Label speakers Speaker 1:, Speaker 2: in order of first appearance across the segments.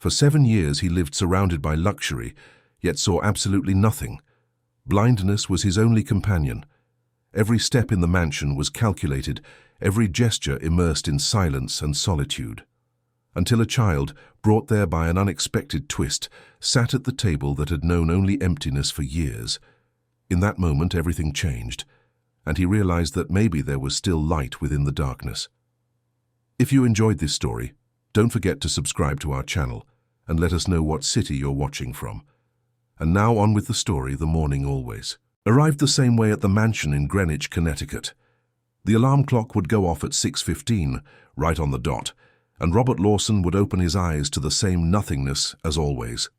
Speaker 1: For 7 years he lived surrounded by luxury, yet saw absolutely nothing. Blindness was his only companion. Every step in the mansion was calculated, every gesture immersed in silence and solitude. Until a child, brought there by an unexpected twist, sat at the table that had known only emptiness for years. In that moment everything changed, and he realized that maybe there was still light within the darkness. If you enjoyed this story, don't forget to subscribe to our channel and let us know what city you're watching from. And now on with the story, The Morning Always. Arrived the same way at the mansion in Greenwich, Connecticut. The alarm clock would go off at 6:15, right on the dot, and Robert Lawson would open his eyes to the same nothingness as always.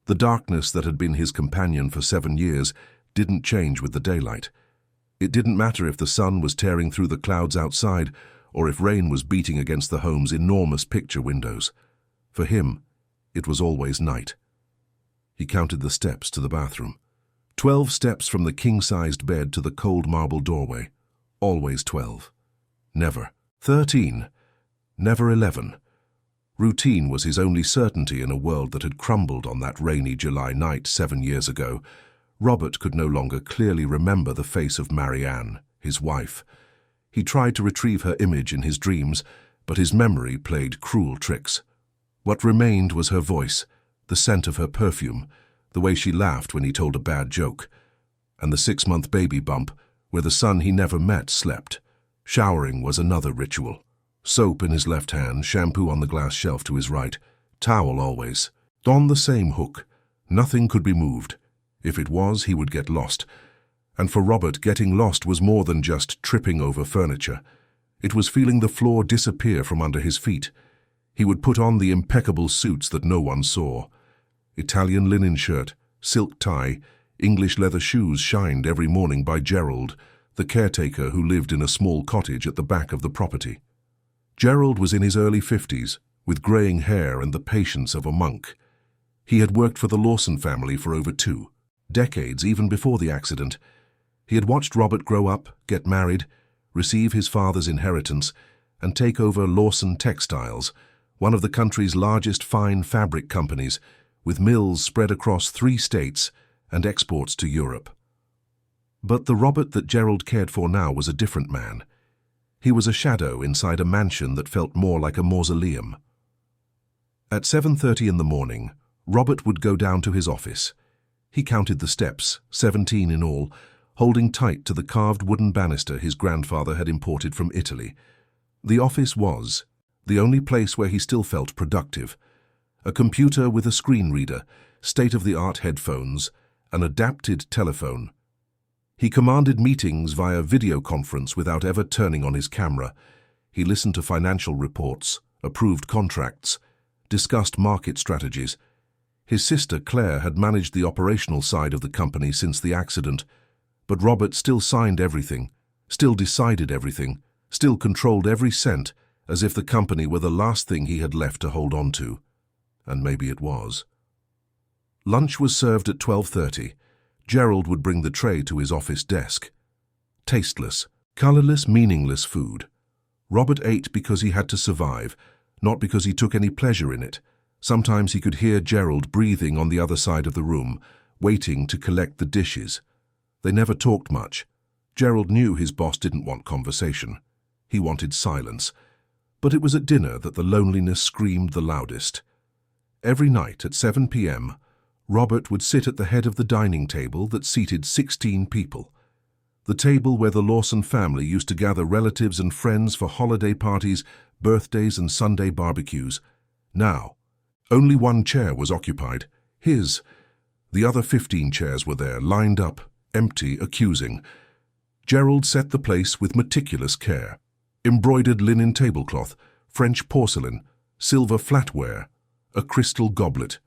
Speaker 1: The darkness that had been his companion for 7 years didn't change with the daylight. It didn't matter if the sun was tearing through the clouds outside or if rain was beating against the home's enormous picture windows. For him, it was always night. He counted the steps to the bathroom. 12 steps from the king-sized bed to the cold marble doorway. Always 12. Never 13. Never 11. Routine was his only certainty in a world that had crumbled on that rainy July night 7 years ago. Robert could no longer clearly remember the face of Marianne, his wife. He tried to retrieve her image in his dreams, but his memory played cruel tricks. What remained was her voice, the scent of her perfume, the way she laughed when he told a bad joke, and the 6-month baby bump where the son he never met slept. Showering was another ritual. Soap in his left hand, shampoo on the glass shelf to his right, towel always. On the same hook. Nothing could be moved. If it was, he would get lost. And for Robert, getting lost was more than just tripping over furniture. It was feeling the floor disappear from under his feet. He would put on the impeccable suits that no one saw. Italian linen shirt, silk tie, English leather shoes shined every morning by Gerald, the caretaker who lived in a small cottage at the back of the property. Gerald was in his early 50s, with graying hair and the patience of a monk. He had worked for the Lawson family for over 2 decades, even before the accident. He had watched Robert grow up, get married, receive his father's inheritance, and take over Lawson Textiles, one of the country's largest fine fabric companies, with mills spread across 3 states and exports to Europe. But the Robert that Gerald cared for now was a different man. He was a shadow inside a mansion that felt more like a mausoleum. At 7:30 in the morning, Robert would go down to his office. He counted the steps, 17 in all, holding tight to the carved wooden banister his grandfather had imported from Italy. The office was the only place where he still felt productive. A computer with a screen reader, state-of-the-art headphones, an adapted telephone. He commanded meetings via video conference without ever turning on his camera. He listened to financial reports, approved contracts, discussed market strategies. His sister Claire had managed the operational side of the company since the accident, but Robert still signed everything, still decided everything, still controlled every cent, as if the company were the last thing he had left to hold on to. And maybe it was. Lunch was served at 12:30. Gerald would bring the tray to his office desk. Tasteless, colorless, meaningless food. Robert ate because he had to survive, not because he took any pleasure in it. Sometimes he could hear Gerald breathing on the other side of the room, waiting to collect the dishes. They never talked much. Gerald knew his boss didn't want conversation. He wanted silence. But it was at dinner that the loneliness screamed the loudest. Every night at 7 p.m., Robert would sit at the head of the dining table that seated 16 people. The table where the Lawson family used to gather relatives and friends for holiday parties, birthdays and Sunday barbecues. Now, only 1 chair was occupied, his. The other 15 chairs were there, lined up, empty, accusing. Gerald set the place with meticulous care. Embroidered linen tablecloth, French porcelain, silver flatware, a crystal goblet,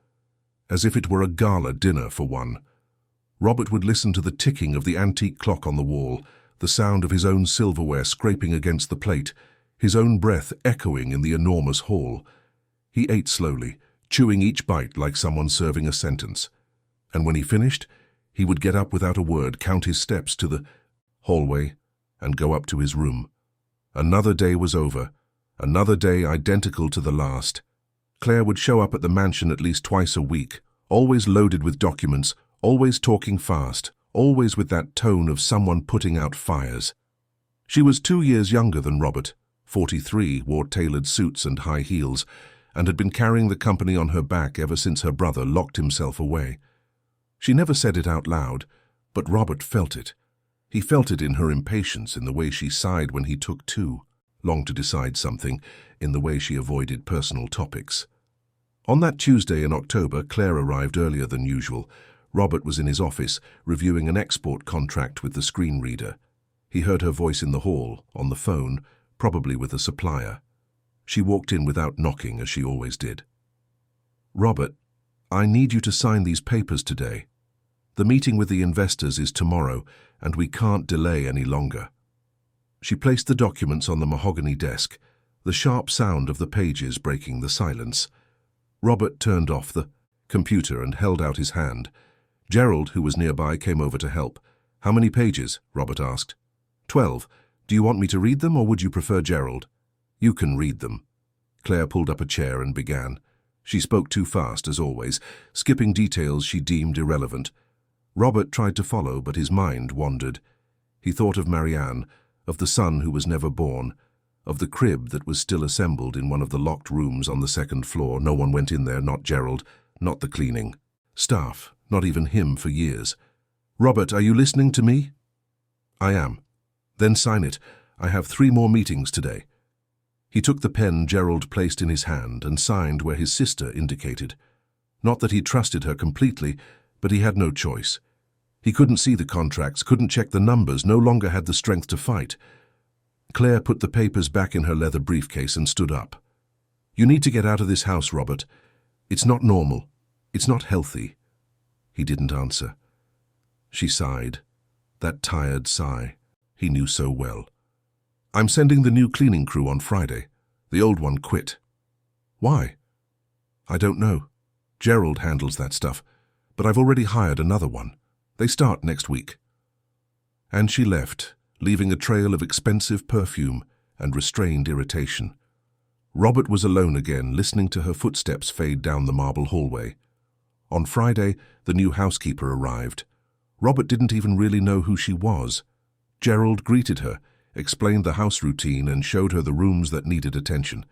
Speaker 1: as if it were a gala dinner for one. Robert would listen to the ticking of the antique clock on the wall, the sound of his own silverware scraping against the plate, his own breath echoing in the enormous hall. He ate slowly, chewing each bite like someone serving a sentence. And when he finished, he would get up without a word, count his steps to the hallway, and go up to his room. Another day was over, another day identical to the last. Claire would show up at the mansion at least twice a week, always loaded with documents, always talking fast, always with that tone of someone putting out fires. She was 2 years younger than Robert, 43, wore tailored suits and high heels, and had been carrying the company on her back ever since her brother locked himself away. She never said it out loud, but Robert felt it. He felt it in her impatience, in the way she sighed when he took too long to decide something, in the way she avoided personal topics. On that Tuesday in October, Claire arrived earlier than usual. Robert was in his office, reviewing an export contract with the screen reader. He heard her voice in the hall, on the phone, probably with a supplier. She walked in without knocking, as she always did. "Robert, I need you to sign these papers today. The meeting with the investors is tomorrow, and we can't delay any longer." She placed the documents on the mahogany desk, the sharp sound of the pages breaking the silence. Robert turned off the computer and held out his hand. Gerald, who was nearby, came over to help. "How many pages?" Robert asked. 12. "Do you want me to read them, or would you prefer Gerald?" "You can read them." Claire pulled up a chair and began. She spoke too fast, as always, skipping details she deemed irrelevant. Robert tried to follow, but his mind wandered. He thought of Marianne, of the son who was never born, of the crib that was still assembled in one of the locked rooms on the second floor. No one went in there, not Gerald, not the cleaning staff, not even him for years. "Robert, are you listening to me?" "I am." "Then sign it. I have 3 more meetings today." He took the pen Gerald placed in his hand and signed where his sister indicated. Not that he trusted her completely, but he had no choice. He couldn't see the contracts, couldn't check the numbers, no longer had the strength to fight. Claire put the papers back in her leather briefcase and stood up. "You need to get out of this house, Robert. It's not normal. It's not healthy." He didn't answer. She sighed. That tired sigh he knew so well. "I'm sending the new cleaning crew on Friday. The old one quit." "Why?" "I don't know. Gerald handles that stuff, but I've already hired another one. They start next week." And she left, leaving a trail of expensive perfume and restrained irritation. Robert was alone again, listening to her footsteps fade down the marble hallway. On Friday, the new housekeeper arrived. Robert didn't even really know who she was. Gerald greeted her, explained the house routine, and showed her the rooms that needed attention.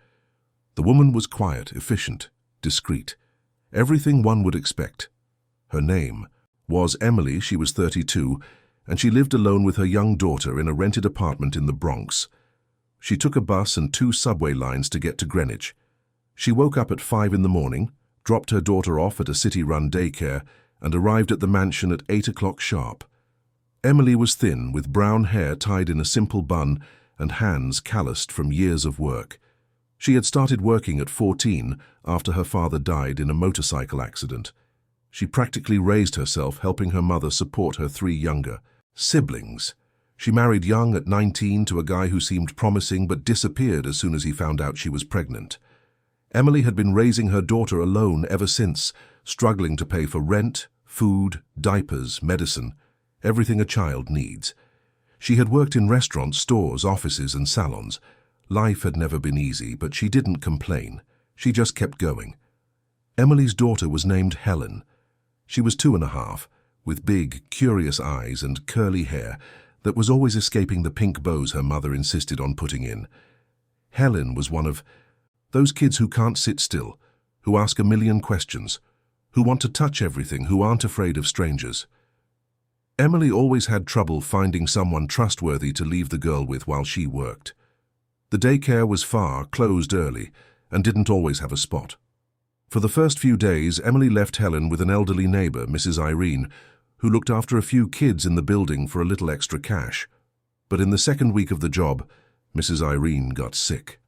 Speaker 1: The woman was quiet, efficient, discreet. Everything one would expect. Her name was Emily. She was 32, and she lived alone with her young daughter in a rented apartment in the Bronx. She took a bus and 2 subway lines to get to Greenwich. She woke up at 5 in the morning, dropped her daughter off at a city-run daycare, and arrived at the mansion at 8 o'clock sharp. Emily was thin, with brown hair tied in a simple bun and hands calloused from years of work. She had started working at 14 after her father died in a motorcycle accident. She practically raised herself, helping her mother support her 3 younger siblings. She married young at 19 to a guy who seemed promising but disappeared as soon as he found out she was pregnant. Emily had been raising her daughter alone ever since, struggling to pay for rent, food, diapers, medicine, everything a child needs. She had worked in restaurants, stores, offices, and salons. Life had never been easy, but she didn't complain. She just kept going. Emily's daughter was named Helen. She was 2.5, with big, curious eyes and curly hair that was always escaping the pink bows her mother insisted on putting in. Helen was one of those kids who can't sit still, who ask a million questions, who want to touch everything, who aren't afraid of strangers. Emily always had trouble finding someone trustworthy to leave the girl with while she worked. The daycare was far, closed early, and didn't always have a spot. For the first few days, Emily left Helen with an elderly neighbor, Mrs. Irene, who looked after a few kids in the building for a little extra cash. But in the second week of the job, Mrs. Irene got sick.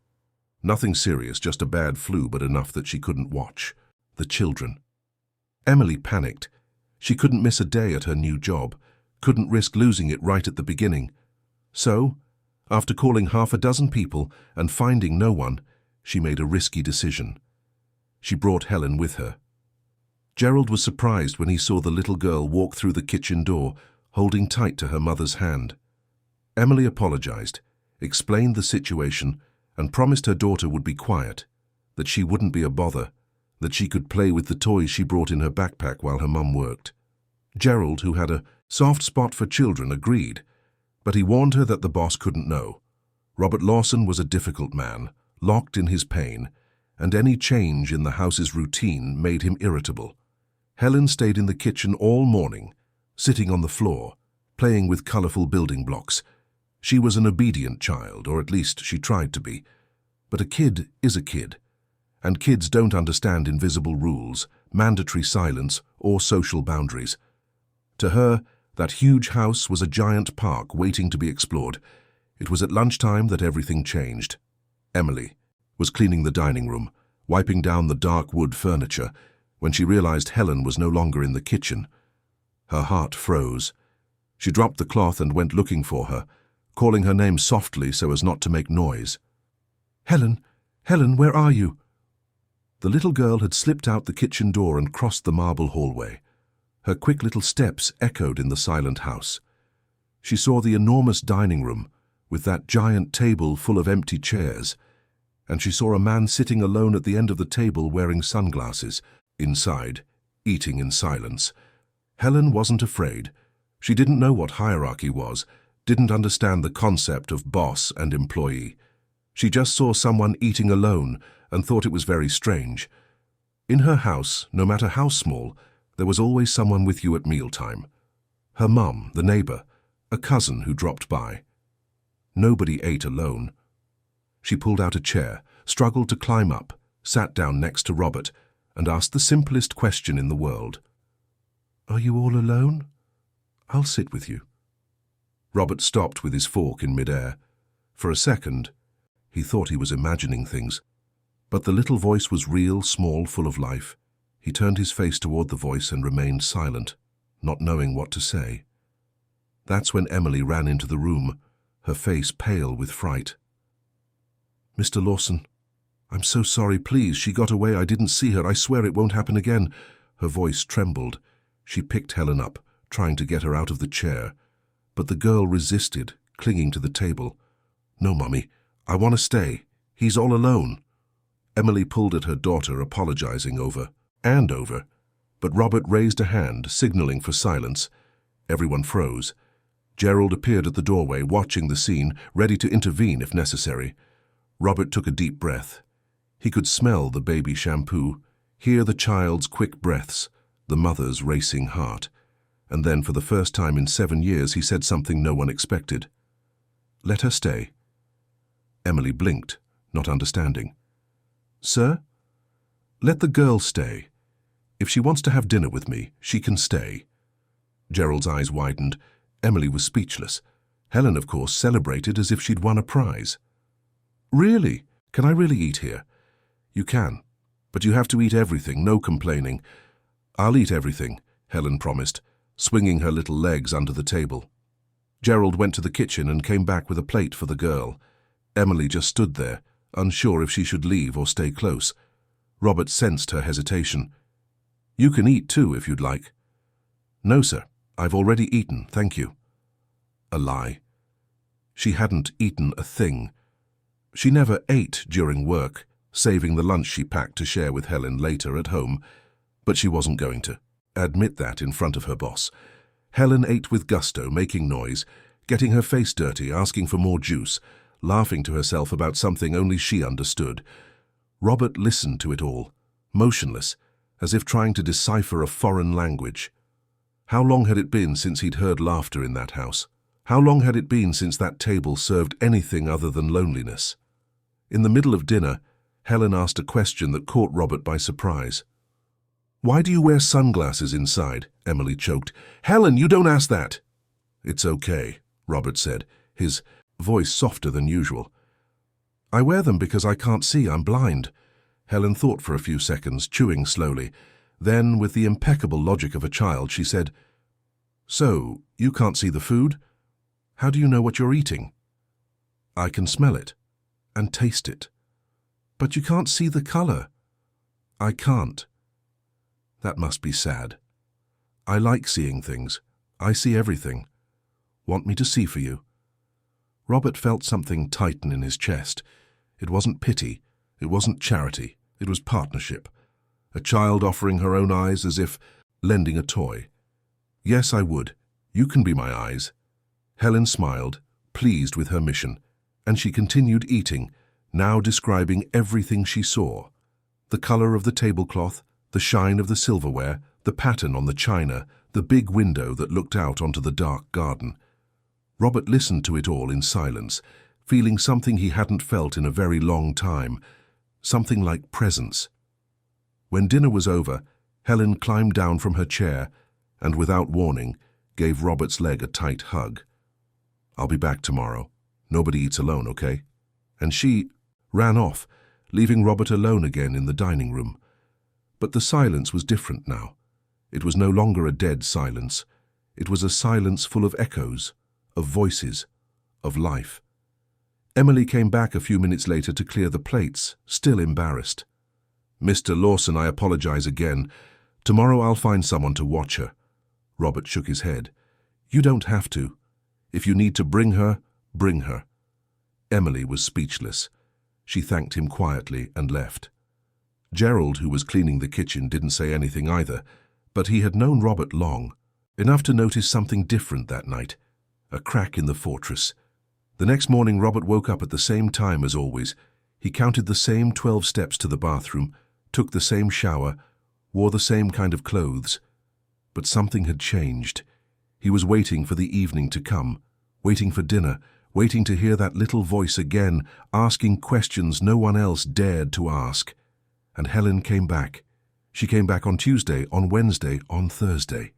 Speaker 1: Nothing serious, just a bad flu, but enough that she couldn't watch the children. Emily panicked. She couldn't miss a day at her new job, couldn't risk losing it right at the beginning. So, after calling 6 people and finding no one, she made a risky decision. She brought Helen with her. Gerald was surprised when he saw the little girl walk through the kitchen door, holding tight to her mother's hand. Emily apologized, explained the situation, and promised her daughter would be quiet. that she wouldn't be a bother, that she could play with the toys she brought in her backpack while her mum worked. Gerald, who had a soft spot for children, agreed, but he warned her that the boss couldn't know. Robert Lawson was a difficult man, locked in his pain, and any change in the house's routine made him irritable. Helen stayed in the kitchen all morning, sitting on the floor, playing with colourful building blocks. She was an obedient child, or at least she tried to be. But a kid is a kid, and kids don't understand invisible rules, mandatory silence, or social boundaries. To her, that huge house was a giant park waiting to be explored. It was at lunchtime that everything changed. Emily was cleaning the dining room, wiping down the dark wood furniture, when she realized Helen was no longer in the kitchen. Her heart froze. She dropped the cloth and went looking for her, calling her name softly so as not to make noise. "Helen, Helen, where are you?" The little girl had slipped out the kitchen door and crossed the marble hallway. Her quick little steps echoed in the silent house. She saw the enormous dining room, with that giant table full of empty chairs, and she saw a man sitting alone at the end of the table wearing sunglasses, inside, eating in silence. Helen wasn't afraid. She didn't know what hierarchy was, didn't understand the concept of boss and employee. She just saw someone eating alone and thought it was very strange. In her house, no matter how small, there was always someone with you at mealtime. Her mum, the neighbour, a cousin who dropped by. Nobody ate alone. She pulled out a chair, struggled to climb up, sat down next to Robert, and asked the simplest question in the world. "Are you all alone? I'll sit with you." Robert stopped with his fork in midair. For a second, he thought he was imagining things. But the little voice was real, small, full of life. He turned his face toward the voice and remained silent, not knowing what to say. That's when Emily ran into the room, her face pale with fright. "Mr. Lawson, I'm so sorry, please. She got away. I didn't see her. I swear it won't happen again." Her voice trembled. She picked Helen up, trying to get her out of the chair. But the girl resisted, clinging to the table. "No, Mummy, I want to stay. He's all alone." Emily pulled at her daughter, apologizing over. But Robert raised a hand, signaling for silence. Everyone froze. Gerald appeared at the doorway, watching the scene, ready to intervene if necessary. Robert took a deep breath. He could smell the baby shampoo, hear the child's quick breaths, the mother's racing heart. And then, for the first time in 7 years, he said something no one expected. "Let her stay." Emily blinked, not understanding. "Sir?" "Let the girl stay. If she wants to have dinner with me, she can stay." Gerald's eyes widened. Emily was speechless. Helen, of course, celebrated as if she'd won a prize. "Really? Can I really eat here?" "You can, but you have to eat everything, no complaining." "I'll eat everything," Helen promised, swinging her little legs under the table. Gerald went to the kitchen and came back with a plate for the girl. Emily just stood there, unsure if she should leave or stay close. Robert sensed her hesitation. "You can eat too, if you'd like." "No, sir. I've already eaten, thank you." A lie. She hadn't eaten a thing. She never ate during work, saving the lunch she packed to share with Helen later at home, but she wasn't going to admit that in front of her boss. Helen ate with gusto, making noise, getting her face dirty, asking for more juice, laughing to herself about something only she understood. Robert listened to it all, motionless, as if trying to decipher a foreign language. How long had it been since he'd heard laughter in that house? How long had it been since that table served anything other than loneliness? In the middle of dinner, Helen asked a question that caught Robert by surprise. "Why do you wear sunglasses inside?" Emily choked. "Helen, you don't ask that!" "It's okay," Robert said, his voice softer than usual. "I wear them because I can't see. I'm blind." Helen thought for a few seconds, chewing slowly. Then, with the impeccable logic of a child, she said, "So, you can't see the food? How do you know what you're eating?" "I can smell it and taste it." "But you can't see the color." "I can't." "That must be sad." "I like seeing things. I see everything." "Want me to see for you?" Robert felt something tighten in his chest. It wasn't pity. It wasn't charity. It was partnership. A child offering her own eyes as if lending a toy. "Yes, I would. You can be my eyes." Helen smiled, pleased with her mission, and she continued eating, now describing everything she saw. The color of the tablecloth, the shine of the silverware, the pattern on the china, the big window that looked out onto the dark garden. Robert listened to it all in silence, feeling something he hadn't felt in a very long time, something like presence. When dinner was over, Helen climbed down from her chair and, without warning, gave Robert's leg a tight hug. "I'll be back tomorrow. Nobody eats alone, okay?" And she ran off, leaving Robert alone again in the dining room. But the silence was different now. It was no longer a dead silence. It was a silence full of echoes, of voices, of life. Emily came back a few minutes later to clear the plates, still embarrassed. "Mr. Lawson, I apologize again. Tomorrow I'll find someone to watch her." Robert shook his head. "You don't have to. If you need to bring her, bring her." Emily was speechless. She thanked him quietly and left. Gerald, who was cleaning the kitchen, didn't say anything either, but he had known Robert long, enough to notice something different that night, a crack in the fortress. The next morning Robert woke up at the same time as always. He counted the same 12 steps to the bathroom, took the same shower, wore the same kind of clothes. But something had changed. He was waiting for the evening to come, waiting for dinner, waiting to hear that little voice again, asking questions no one else dared to ask. And Helen came back. She came back on Tuesday, on Wednesday, on Thursday.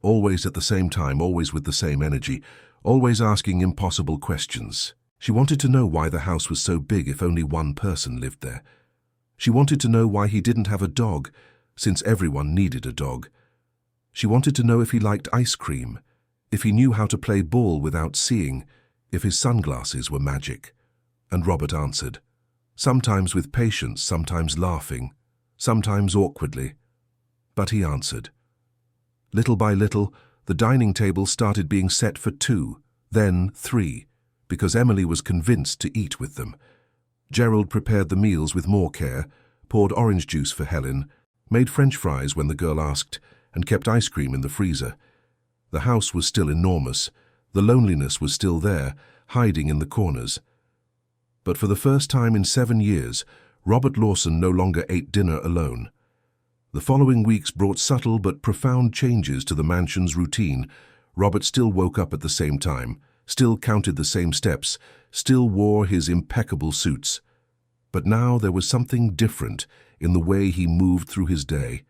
Speaker 1: Always at the same time, always with the same energy, always asking impossible questions. She wanted to know why the house was so big if only one person lived there. She wanted to know why he didn't have a dog, since everyone needed a dog. She wanted to know if he liked ice cream, if he knew how to play ball without seeing, if his sunglasses were magic. And Robert answered, sometimes with patience, sometimes laughing, sometimes awkwardly. But he answered. Little by little, the dining table started being set for 2, then 3, because Emily was convinced to eat with them. Gerald prepared the meals with more care, poured orange juice for Helen, made French fries when the girl asked, and kept ice cream in the freezer. The house was still enormous. The loneliness was still there, hiding in the corners. But for the first time in 7 years, Robert Lawson no longer ate dinner alone. The following weeks brought subtle but profound changes to the mansion's routine. Robert still woke up at the same time, still counted the same steps, still wore his impeccable suits. But now there was something different in the way he moved through his day.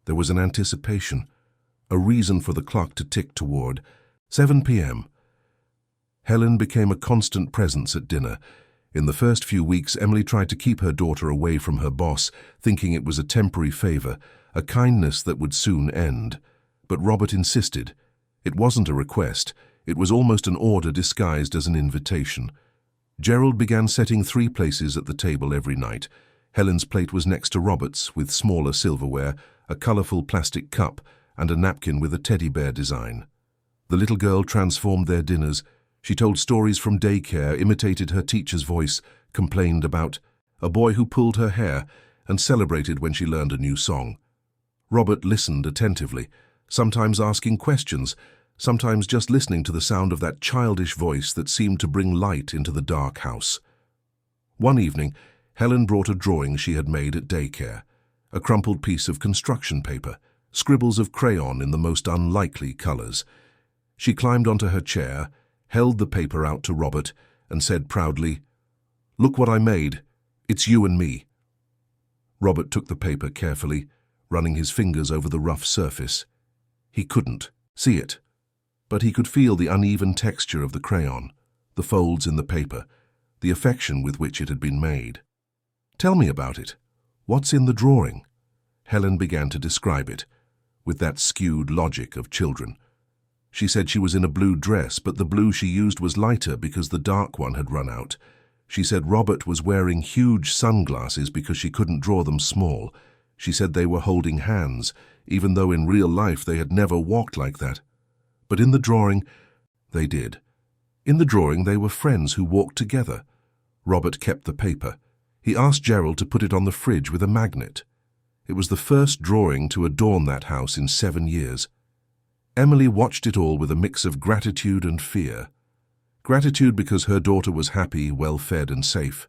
Speaker 1: There was an anticipation, a reason for the clock to tick toward 7 p.m. Helen became a constant presence at dinner. In the first few weeks, Emily tried to keep her daughter away from her boss, thinking it was a temporary favor, a kindness that would soon end. But Robert insisted. It wasn't a request. It was almost an order disguised as an invitation. Gerald began setting 3 places at the table every night. Helen's plate was next to Robert's, with smaller silverware, a colorful plastic cup, and a napkin with a teddy bear design. The little girl transformed their dinners. She told stories from daycare, imitated her teacher's voice, complained about a boy who pulled her hair, and celebrated when she learned a new song. Robert listened attentively, sometimes asking questions, sometimes just listening to the sound of that childish voice that seemed to bring light into the dark house. One evening, Helen brought a drawing she had made at daycare, a crumpled piece of construction paper, scribbles of crayon in the most unlikely colors. She climbed onto her chair, held the paper out to Robert, and said proudly, "Look what I made. It's you and me." Robert took the paper carefully, running his fingers over the rough surface. He couldn't see it, but he could feel the uneven texture of the crayon, the folds in the paper, the affection with which it had been made. "Tell me about it. What's in the drawing?" Helen began to describe it, with that skewed logic of children. She said she was in a blue dress, but the blue she used was lighter because the dark one had run out. She said Robert was wearing huge sunglasses because she couldn't draw them small. She said they were holding hands, even though in real life they had never walked like that. But in the drawing, they did. In the drawing, they were friends who walked together. Robert kept the paper. He asked Gerald to put it on the fridge with a magnet. It was the first drawing to adorn that house in 7 years. Emily watched it all with a mix of gratitude and fear. Gratitude because her daughter was happy, well-fed and safe.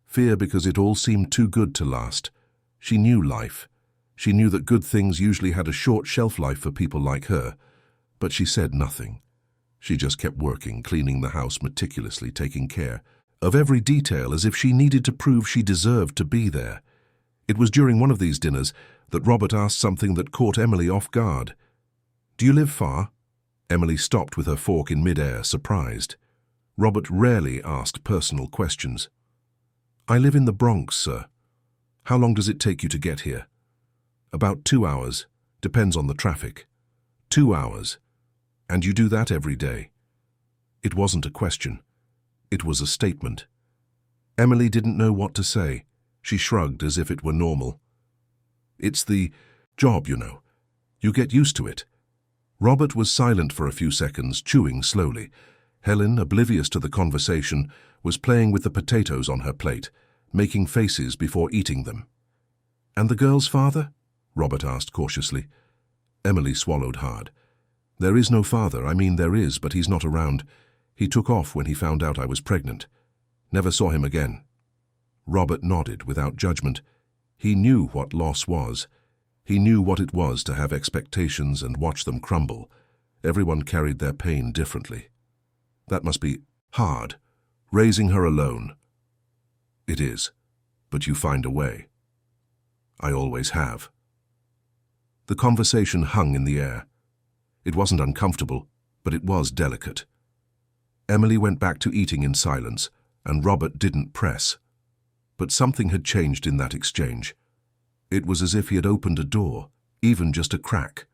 Speaker 1: Fear because it all seemed too good to last. She knew life. She knew that good things usually had a short shelf life for people like her. But she said nothing. She just kept working, cleaning the house meticulously, taking care of every detail as if she needed to prove she deserved to be there. It was during one of these dinners that Robert asked something that caught Emily off guard. "Do you live far?" Emily stopped with her fork in mid-air, surprised. Robert rarely asked personal questions. "I live in the Bronx, sir." "How long does it take you to get here?" "About 2 hours. Depends on the traffic." 2 hours. "And you do that every day?" It wasn't a question. It was a statement. Emily didn't know what to say. She shrugged as if it were normal. "It's the job, you know. You get used to it." Robert was silent for a few seconds, chewing slowly. Helen, oblivious to the conversation, was playing with the potatoes on her plate, making faces before eating them. "And the girl's father?" Robert asked cautiously. Emily swallowed hard. "There is no father. I mean, there is, but he's not around. He took off when he found out I was pregnant. Never saw him again." Robert nodded without judgment. He knew what loss was. He knew what it was to have expectations and watch them crumble. Everyone carried their pain differently. "That must be hard, raising her alone." "It is, but you find a way." "I always have." The conversation hung in the air. It wasn't uncomfortable, but it was delicate. Emily went back to eating in silence, and Robert didn't press. But something had changed in that exchange. It was as if he had opened a door, even just a crack.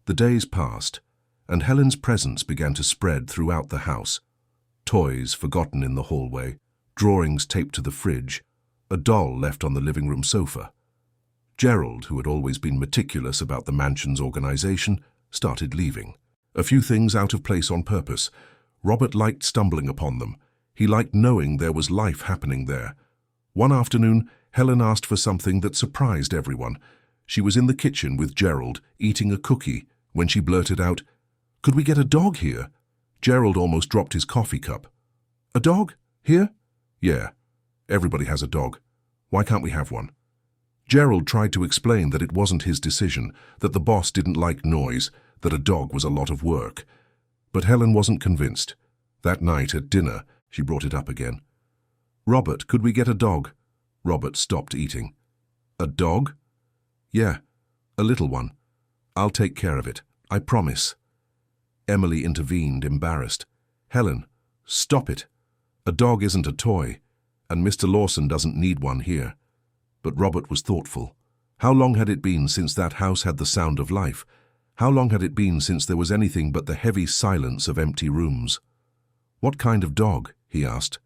Speaker 1: The days passed, and Helen's presence began to spread throughout the house. Toys forgotten in the hallway, drawings taped to the fridge, a doll left on the living room sofa. Gerald, who had always been meticulous about the mansion's organization, started leaving. A few things out of place on purpose. Robert liked stumbling upon them. He liked knowing there was life happening there. One afternoon, Helen asked for something that surprised everyone. She was in the kitchen with Gerald, eating a cookie, when she blurted out, "Could we get a dog here?" Gerald almost dropped his coffee cup. "A dog? Here?" "Yeah. Everybody has a dog. Why can't we have one?" Gerald tried to explain that it wasn't his decision, that the boss didn't like noise, that a dog was a lot of work. But Helen wasn't convinced. That night at dinner, she brought it up again. "Robert, could we get a dog?" Robert stopped eating. "A dog?" "Yeah, a little one. I'll take care of it. I promise." Emily intervened, embarrassed. "Helen, stop it. A dog isn't a toy, and Mr. Lawson doesn't need one here." But Robert was thoughtful. How long had it been since that house had the sound of life? How long had it been since there was anything but the heavy silence of empty rooms? "What kind of dog?" he asked.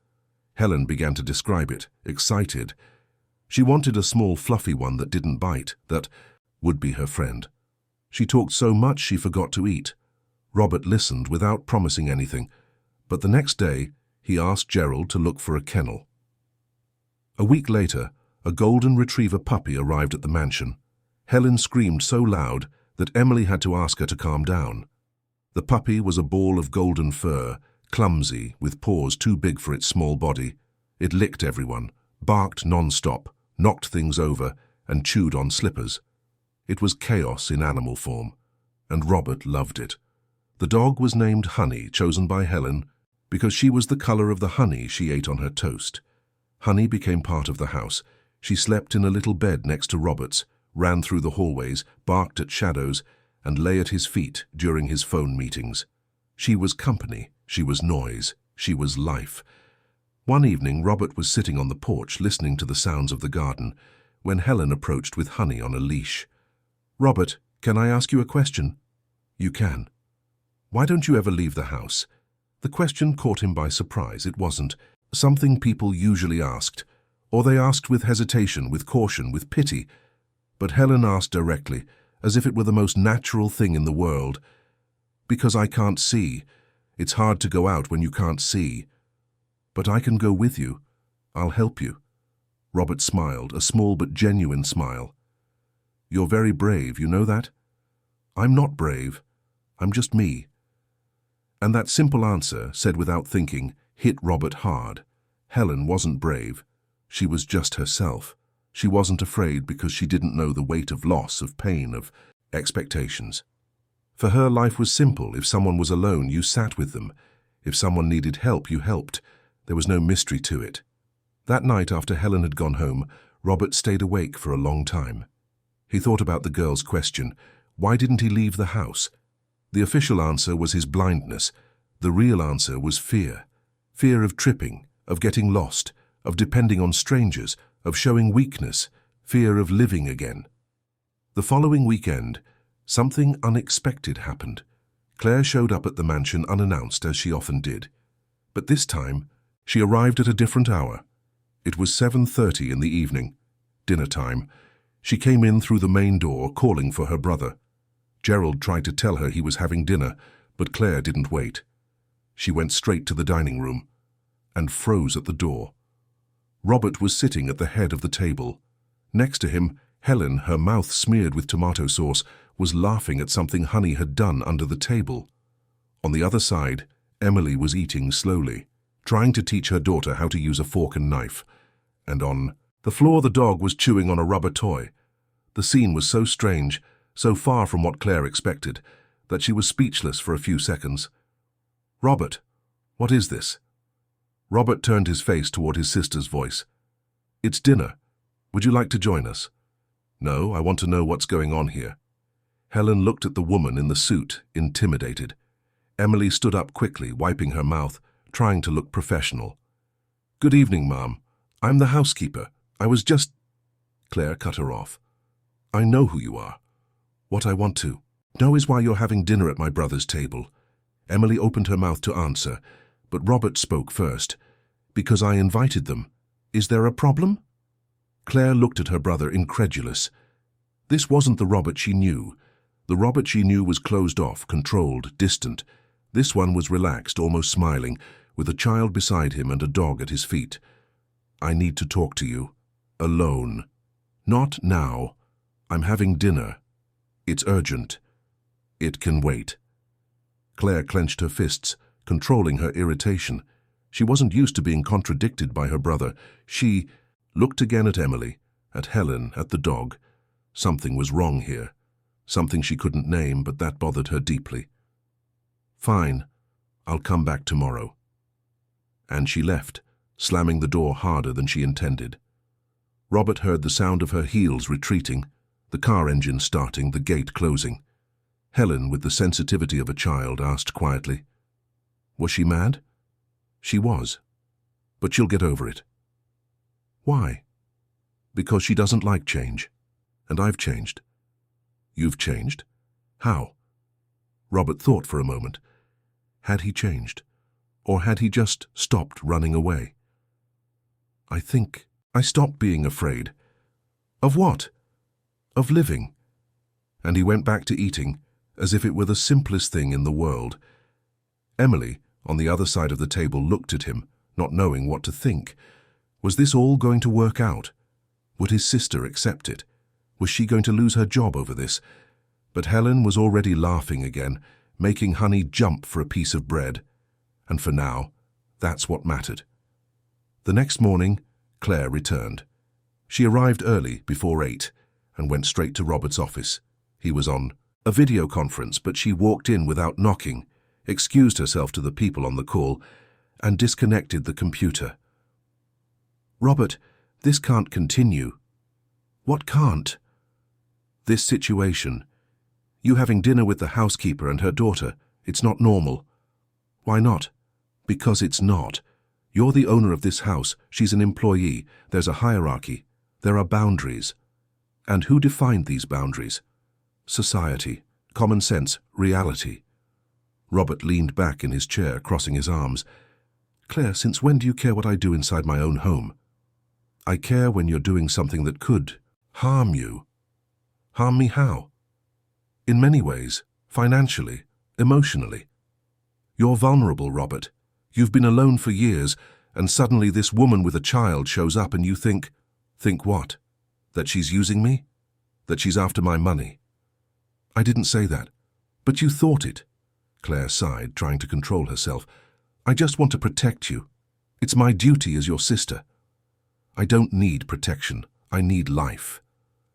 Speaker 1: Helen began to describe it, excited. She wanted a small fluffy one that didn't bite, that would be her friend. She talked so much she forgot to eat. Robert listened without promising anything, but the next day he asked Gerald to look for a kennel. A week later, a golden retriever puppy arrived at the mansion. Helen screamed so loud that Emily had to ask her to calm down. The puppy was a ball of golden fur, clumsy, with paws too big for its small body. It licked everyone, barked non-stop, knocked things over, and chewed on slippers. It was chaos in animal form, and Robert loved it. The dog was named Honey, chosen by Helen, because she was the color of the honey she ate on her toast. Honey became part of the house. She slept in a little bed next to Robert's, ran through the hallways, barked at shadows, and lay at his feet during his phone meetings. She was company, she was noise, she was life. One evening, Robert was sitting on the porch listening to the sounds of the garden when Helen approached with Honey on a leash. "Robert, can I ask you a question?" "You can." "Why don't you ever leave the house?" The question caught him by surprise. It wasn't something people usually asked, or they asked with hesitation, with caution, with pity. But Helen asked directly, as if it were the most natural thing in the world. "Because I can't see. It's hard to go out when you can't see. But I can go with you. I'll help you." Robert smiled, a small but genuine smile. "You're very brave, you know that?" "I'm not brave. I'm just me." And that simple answer, said without thinking, hit Robert hard. Helen wasn't brave. She was just herself. She wasn't afraid because she didn't know the weight of loss, of pain, of expectations. For her, life was simple. If someone was alone, you sat with them. If someone needed help, you helped. There was no mystery to it. That night, after Helen had gone home, Robert stayed awake for a long time. He thought about the girl's question. Why didn't he leave the house? The official answer was his blindness. The real answer was fear. Fear of tripping, of getting lost, of depending on strangers, of showing weakness, fear of living again. The following weekend, something unexpected happened. Claire showed up at the mansion unannounced, as she often did. But this time, she arrived at a different hour. It was 7:30 in the evening, dinner time. She came in through the main door, calling for her brother. Gerald tried to tell her he was having dinner, but Claire didn't wait. She went straight to the dining room and froze at the door. Robert was sitting at the head of the table. Next to him, Helen, her mouth smeared with tomato sauce, was laughing at something Honey had done under the table. On the other side, Emily was eating slowly, trying to teach her daughter how to use a fork and knife. And on the floor, the dog was chewing on a rubber toy. The scene was so strange, so far from what Claire expected, that she was speechless for a few seconds. "Robert, what is this?" Robert turned his face toward his sister's voice. "It's dinner. Would you like to join us?" "No, I want to know what's going on here." Helen looked at the woman in the suit, intimidated. Emily stood up quickly, wiping her mouth, trying to look professional. "Good evening, Mom. I'm the housekeeper. I was just—" Claire cut her off. "I know who you are. What I want to know is why you're having dinner at my brother's table." Emily opened her mouth to answer, but Robert spoke first. "Because I invited them. Is there a problem?" Claire looked at her brother, incredulous. This wasn't the Robert she knew. The Robert she knew was closed off, controlled, distant. This one was relaxed, almost smiling, with a child beside him and a dog at his feet. "I need to talk to you. Alone. Not now. I'm having dinner. It's urgent. It can wait." Claire clenched her fists, controlling her irritation. She wasn't used to being contradicted by her brother. She looked again at Emily, at Helen, at the dog. Something was wrong here. Something she couldn't name, but that bothered her deeply. "Fine. I'll come back tomorrow." And she left, slamming the door harder than she intended. Robert heard the sound of her heels retreating, the car engine starting, the gate closing. Helen, with the sensitivity of a child, asked quietly, "Was she mad?" "She was. But she'll get over it." "Why?" "Because she doesn't like change. And I've changed." "You've changed? How?" Robert thought for a moment. Had he changed? Or had he just stopped running away? "I think I stopped being afraid." "Of what?" "Of living." And he went back to eating, as if it were the simplest thing in the world. Emily, on the other side of the table, looked at him, not knowing what to think. Was this all going to work out? Would his sister accept it? Was she going to lose her job over this? But Helen was already laughing again, making Honey jump for a piece of bread. And for now, that's what mattered. The next morning, Claire returned. She arrived early, before 8, and went straight to Robert's office. He was on a video conference, but she walked in without knocking, excused herself to the people on the call, and disconnected the computer. "Robert, this can't continue." "What can't?" "This situation. You having dinner with the housekeeper and her daughter. It's not normal." "Why not?" "Because it's not. You're the owner of this house. She's an employee. There's a hierarchy. There are boundaries. And who defined these boundaries? Society, common sense, reality." Robert leaned back in his chair, crossing his arms. "Claire, since when do you care what I do inside my own home?" "I care when you're doing something that could harm you." "Harm me how?" "In many ways. Financially, emotionally. You're vulnerable, Robert. You've been alone for years, and suddenly this woman with a child shows up and you think, Think what? That she's using me? That she's after my money? I didn't say that. But you thought it. Claire sighed, trying to control herself. I just want to protect you. It's my duty as your sister. I don't need protection. I need life.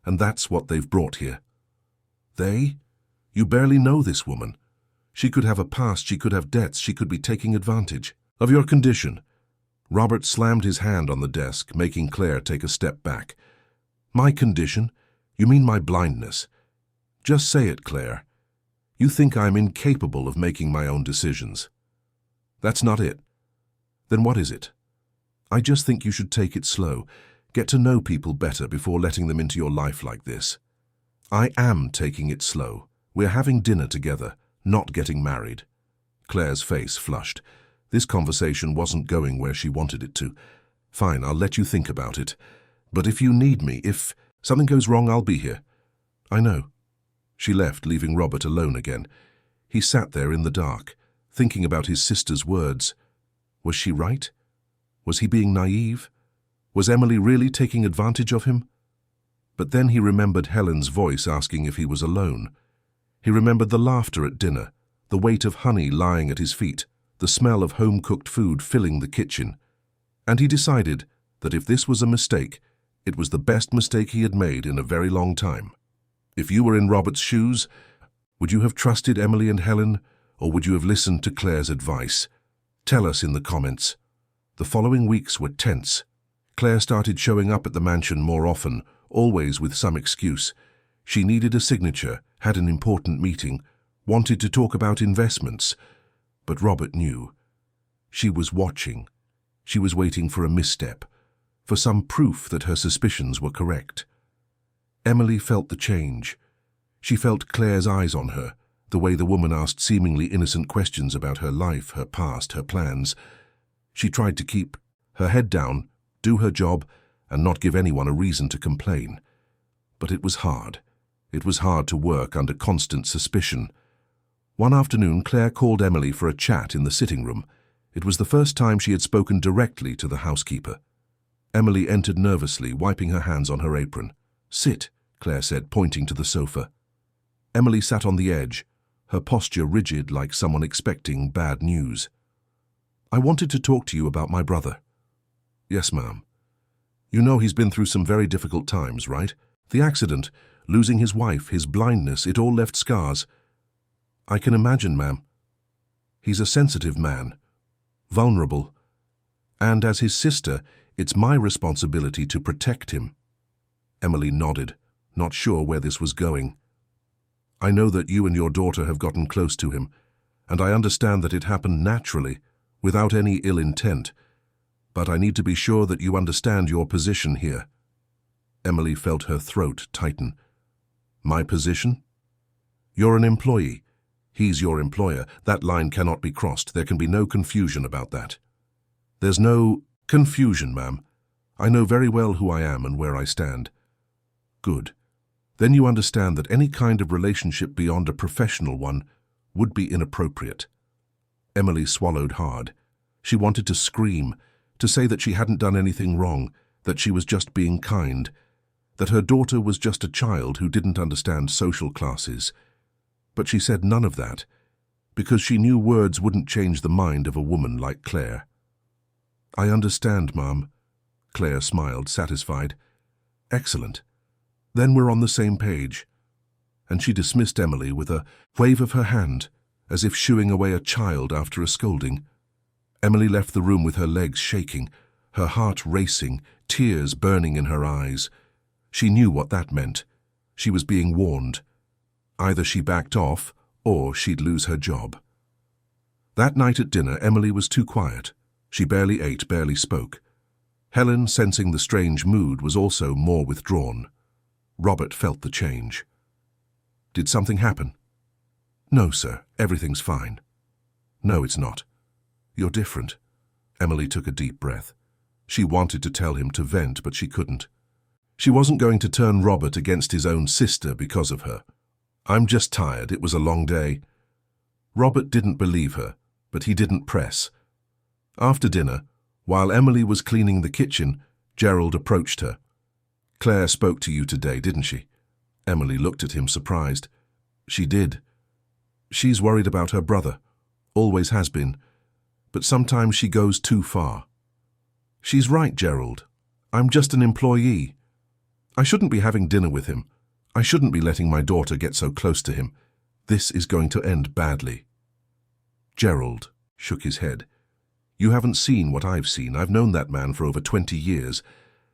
Speaker 1: And that's what they've brought here. They? You barely know this woman. She could have a past, she could have debts, she could be taking advantage of your condition. Robert slammed his hand on the desk, making Claire take a step back. My condition? You mean my blindness? Just say it, Claire. You think I'm incapable of making my own decisions. That's not it. Then what is it? I just think you should take it slow. Get to know people better before letting them into your life like this. I am taking it slow. We're having dinner together, not getting married. Claire's face flushed. This conversation wasn't going where she wanted it to. Fine, I'll let you think about it. But if you need me, if something goes wrong, I'll be here. I know. She left, leaving Robert alone again. He sat there in the dark, thinking about his sister's words. Was she right? Was he being naive? Was Emily really taking advantage of him? But then he remembered Helen's voice asking if he was alone. He remembered the laughter at dinner, the weight of honey lying at his feet, the smell of home-cooked food filling the kitchen. And he decided that if this was a mistake, it was the best mistake he had made in a very long time. If you were in Robert's shoes, would you have trusted Emily and Helen, or would you have listened to Claire's advice? Tell us in the comments. The following weeks were tense. Claire started showing up at the mansion more often, always with some excuse. She needed a signature, had an important meeting, wanted to talk about investments. But Robert knew. She was watching. She was waiting for a misstep, for some proof that her suspicions were correct. Emily felt the change. She felt Claire's eyes on her, the way the woman asked seemingly innocent questions about her life, her past, her plans. She tried to keep her head down, do her job, and not give anyone a reason to complain. But it was hard. It was hard to work under constant suspicion. One afternoon, Claire called Emily for a chat in the sitting room. It was the first time she had spoken directly to the housekeeper. Emily entered nervously, wiping her hands on her apron. "Sit," Claire said, pointing to the sofa. Emily sat on the edge, her posture rigid like someone expecting bad news. "I wanted to talk to you about my brother." "Yes, ma'am." "You know he's been through some very difficult times, right? The accident, losing his wife, his blindness, it all left scars." "I can imagine, ma'am." "He's a sensitive man, vulnerable, and as his sister, it's my responsibility to protect him." Emily nodded, not sure where this was going. "I know that you and your daughter have gotten close to him, and I understand that it happened naturally, without any ill intent, but I need to be sure that you understand your position here." Emily felt her throat tighten. "My position? You're an employee. He's your employer. That line cannot be crossed. There can be no confusion about that." "There's no confusion, ma'am. I know very well who I am and where I stand." "Good. Then you understand that any kind of relationship beyond a professional one would be inappropriate." Emily swallowed hard. She wanted to scream, to say that she hadn't done anything wrong, that she was just being kind, that her daughter was just a child who didn't understand social classes. But she said none of that, because she knew words wouldn't change the mind of a woman like Claire. "I understand, Ma'am." Claire smiled, satisfied. "Excellent. Then we're on the same page." And she dismissed Emily with a wave of her hand, as if shooing away a child after a scolding. Emily left the room with her legs shaking, her heart racing, tears burning in her eyes. She knew what that meant. She was being warned. Either she backed off, or she'd lose her job. That night at dinner, Emily was too quiet. She barely ate, barely spoke. Helen, sensing the strange mood, was also more withdrawn. Robert felt the change. "Did something happen?" "No, sir. Everything's fine." "No, it's not. You're different." Emily took a deep breath. She wanted to tell him to vent, but she couldn't. She wasn't going to turn Robert against his own sister because of her. "I'm just tired. It was a long day." Robert didn't believe her, but he didn't press. After dinner, while Emily was cleaning the kitchen, Gerald approached her. Claire spoke to you today, didn't she? Emily looked at him surprised. She did. She's worried about her brother. Always has been. But sometimes she goes too far. She's right, Gerald. I'm just an employee. I shouldn't be having dinner with him. I shouldn't be letting my daughter get so close to him. This is going to end badly. Gerald shook his head. You haven't seen what I've seen. I've known that man for over 20 years,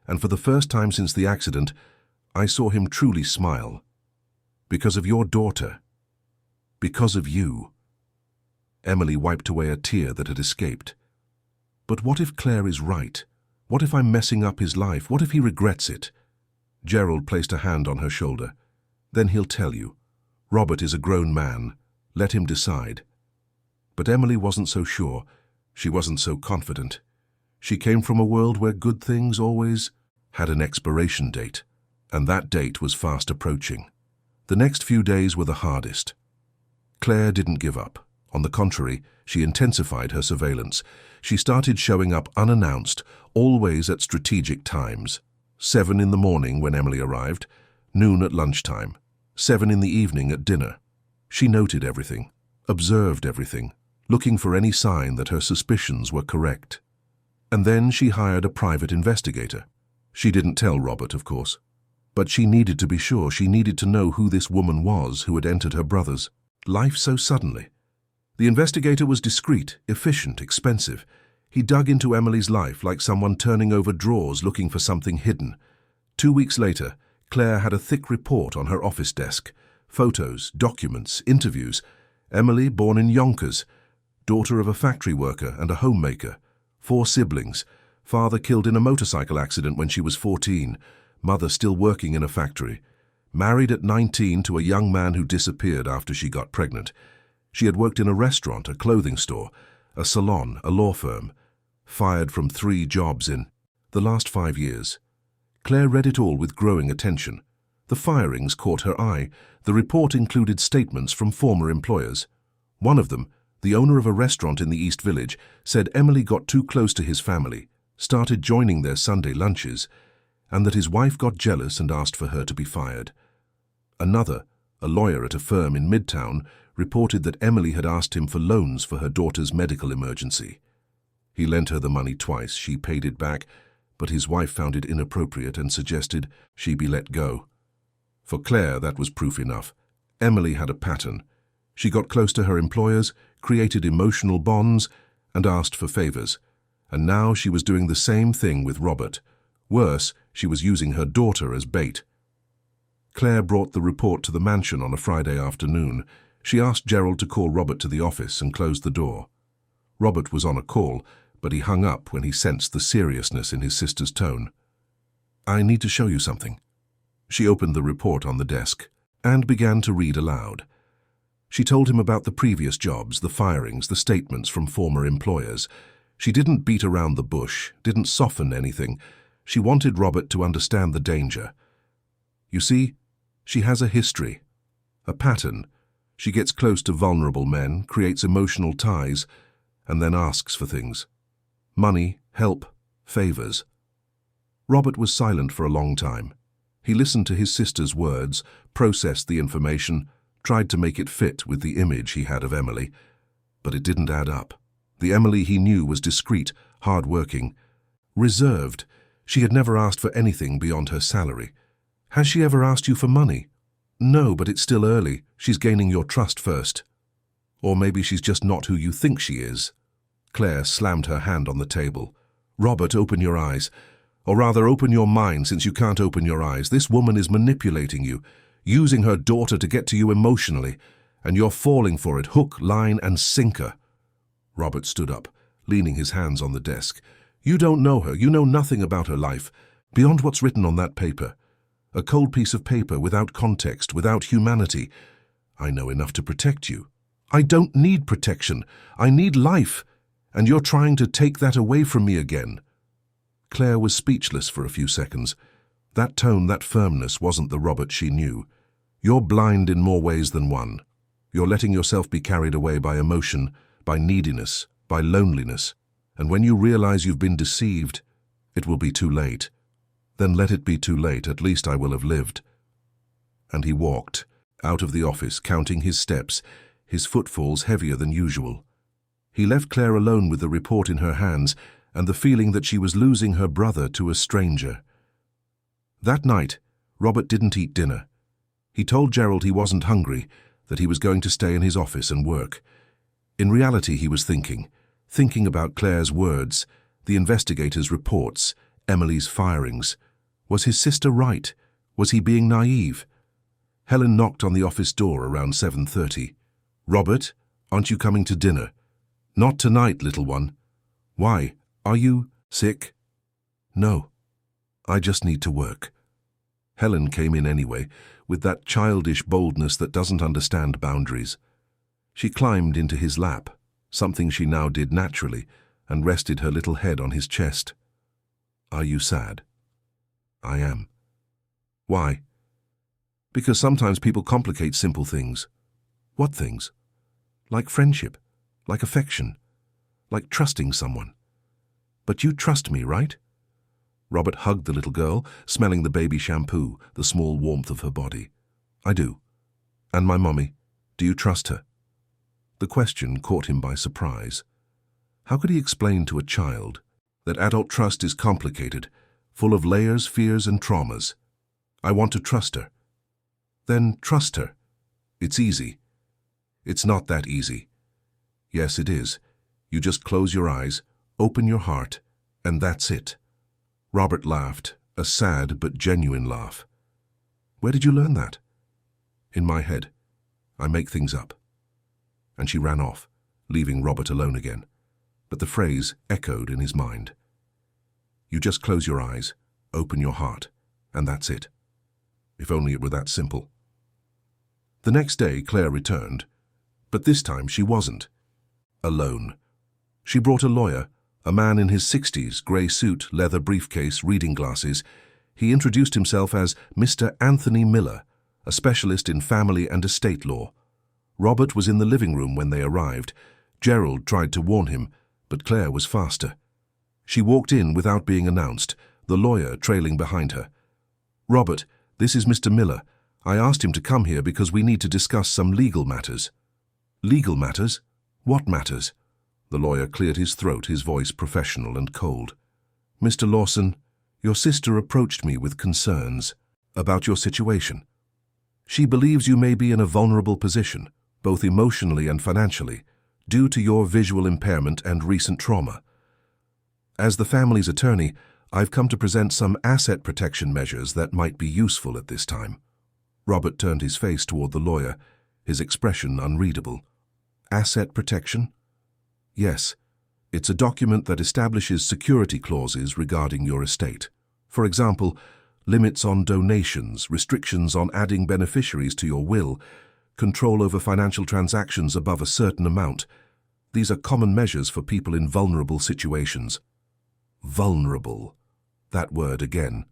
Speaker 1: and for the first time since the accident, I saw him truly smile. Because of your daughter. Because of you. Emily wiped away a tear that had escaped. But what if Claire is right? What if I'm messing up his life? What if he regrets it? Gerald placed a hand on her shoulder. Then he'll tell you. Robert is a grown man. Let him decide. But Emily wasn't so sure. She wasn't so confident. She came from a world where good things always had an expiration date, and that date was fast approaching. The next few days were the hardest. Claire didn't give up. On the contrary, she intensified her surveillance. She started showing up unannounced, always at strategic times. 7 in the morning when Emily arrived, noon at lunchtime, 7 in the evening at dinner. She noted everything, observed everything, looking for any sign that her suspicions were correct. And then she hired a private investigator. She didn't tell Robert, of course. But she needed to be sure. She needed to know who this woman was who had entered her brother's life so suddenly. The investigator was discreet, efficient, expensive. He dug into Emily's life like someone turning over drawers looking for something hidden. 2 weeks later, Claire had a thick report on her office desk. Photos, documents, interviews. Emily, born in Yonkers, daughter of a factory worker and a homemaker. 4 siblings. Father killed in a motorcycle accident when she was 14. Mother still working in a factory. Married at 19 to a young man who disappeared after she got pregnant. She had worked in a restaurant, a clothing store, a salon, a law firm. Fired from 3 jobs in the last 5 years. Claire read it all with growing attention. The firings caught her eye. The report included statements from former employers. One of them, the owner of a restaurant in the East Village, said Emily got too close to his family, started joining their Sunday lunches, and that his wife got jealous and asked for her to be fired. Another, a lawyer at a firm in Midtown, reported that Emily had asked him for loans for her daughter's medical emergency. He lent her the money twice. She paid it back, but his wife found it inappropriate and suggested she be let go. For Claire, that was proof enough. Emily had a pattern. She got close to her employers, created emotional bonds, and asked for favors. And now she was doing the same thing with Robert. Worse, she was using her daughter as bait. Claire brought the report to the mansion on a Friday afternoon. She asked Gerald to call Robert to the office and closed the door. Robert was on a call, but he hung up when he sensed the seriousness in his sister's tone. "I need to show you something." She opened the report on the desk and began to read aloud. She told him about the previous jobs, the firings, the statements from former employers. She didn't beat around the bush, didn't soften anything. She wanted Robert to understand the danger. You see, she has a history, a pattern. She gets close to vulnerable men, creates emotional ties, and then asks for things. Money, help, favors. Robert was silent for a long time. He listened to his sister's words, processed the information, tried to make it fit with the image he had of Emily, but it didn't add up. The Emily he knew was discreet, hard-working, reserved. She had never asked for anything beyond her salary. Has she ever asked you for money? No, but it's still early. She's gaining your trust first. Or maybe she's just not who you think she is. Claire slammed her hand on the table. Robert, open your eyes. Or rather, open your mind, since you can't open your eyes. This woman is manipulating you, using her daughter to get to you emotionally, and you're falling for it, hook, line, and sinker. Robert stood up, leaning his hands on the desk. You don't know her. You know nothing about her life, beyond what's written on that paper. A cold piece of paper without context, without humanity. I know enough to protect you. I don't need protection. I need life. And you're trying to take that away from me again. Claire was speechless for a few seconds. That tone, that firmness wasn't the Robert she knew. You're blind in more ways than one. You're letting yourself be carried away by emotion, by neediness, by loneliness. And when you realize you've been deceived, it will be too late. Then let it be too late, at least I will have lived. And he walked out of the office, counting his steps, his footfalls heavier than usual. He left Claire alone with the report in her hands and the feeling that she was losing her brother to a stranger. That night, Robert didn't eat dinner. He told Gerald he wasn't hungry, that he was going to stay in his office and work. In reality, he was thinking about Claire's words, the investigators' reports, Emily's firings. Was his sister right? Was he being naive? Helen knocked on the office door around 7:30. "Robert, aren't you coming to dinner?" "Not tonight, little one." "Why? Are you sick?" "No. I just need to work." Helen came in anyway, with that childish boldness that doesn't understand boundaries. She climbed into his lap, something she now did naturally, and rested her little head on his chest. "Are you sad?" "I am." "Why?" "Because sometimes people complicate simple things." "What things?" "Like friendship, like affection, like trusting someone." "But you trust me, right?" Robert hugged the little girl, smelling the baby shampoo, the small warmth of her body. "I do. And my mommy, do you trust her?" The question caught him by surprise. How could he explain to a child that adult trust is complicated, full of layers, fears, and traumas? "I want to trust her." "Then trust her. It's easy." "It's not that easy." "Yes, it is. You just close your eyes, open your heart, and that's it." Robert laughed, a sad but genuine laugh. "Where did you learn that?" "In my head. I make things up." And she ran off, leaving Robert alone again. But the phrase echoed in his mind. You just close your eyes, open your heart, and that's it. If only it were that simple. The next day, Claire returned, but this time she wasn't alone. She brought a lawyer, a man in his 60s, grey suit, leather briefcase, reading glasses. He introduced himself as Mr. Anthony Miller, a specialist in family and estate law. Robert was in the living room when they arrived. Gerald tried to warn him, but Claire was faster. She walked in without being announced, the lawyer trailing behind her. "Robert, this is Mr. Miller. I asked him to come here because we need to discuss some legal matters." "Legal matters? What matters?" The lawyer cleared his throat, his voice professional and cold. "Mr. Lawson, your sister approached me with concerns about your situation. She believes you may be in a vulnerable position, both emotionally and financially, due to your visual impairment and recent trauma. As the family's attorney, I've come to present some asset protection measures that might be useful at this time." Robert turned his face toward the lawyer, his expression unreadable. "Asset protection?" "Yes. It's a document that establishes security clauses regarding your estate. For example, limits on donations, restrictions on adding beneficiaries to your will, control over financial transactions above a certain amount. These are common measures for people in vulnerable situations." Vulnerable. That word again.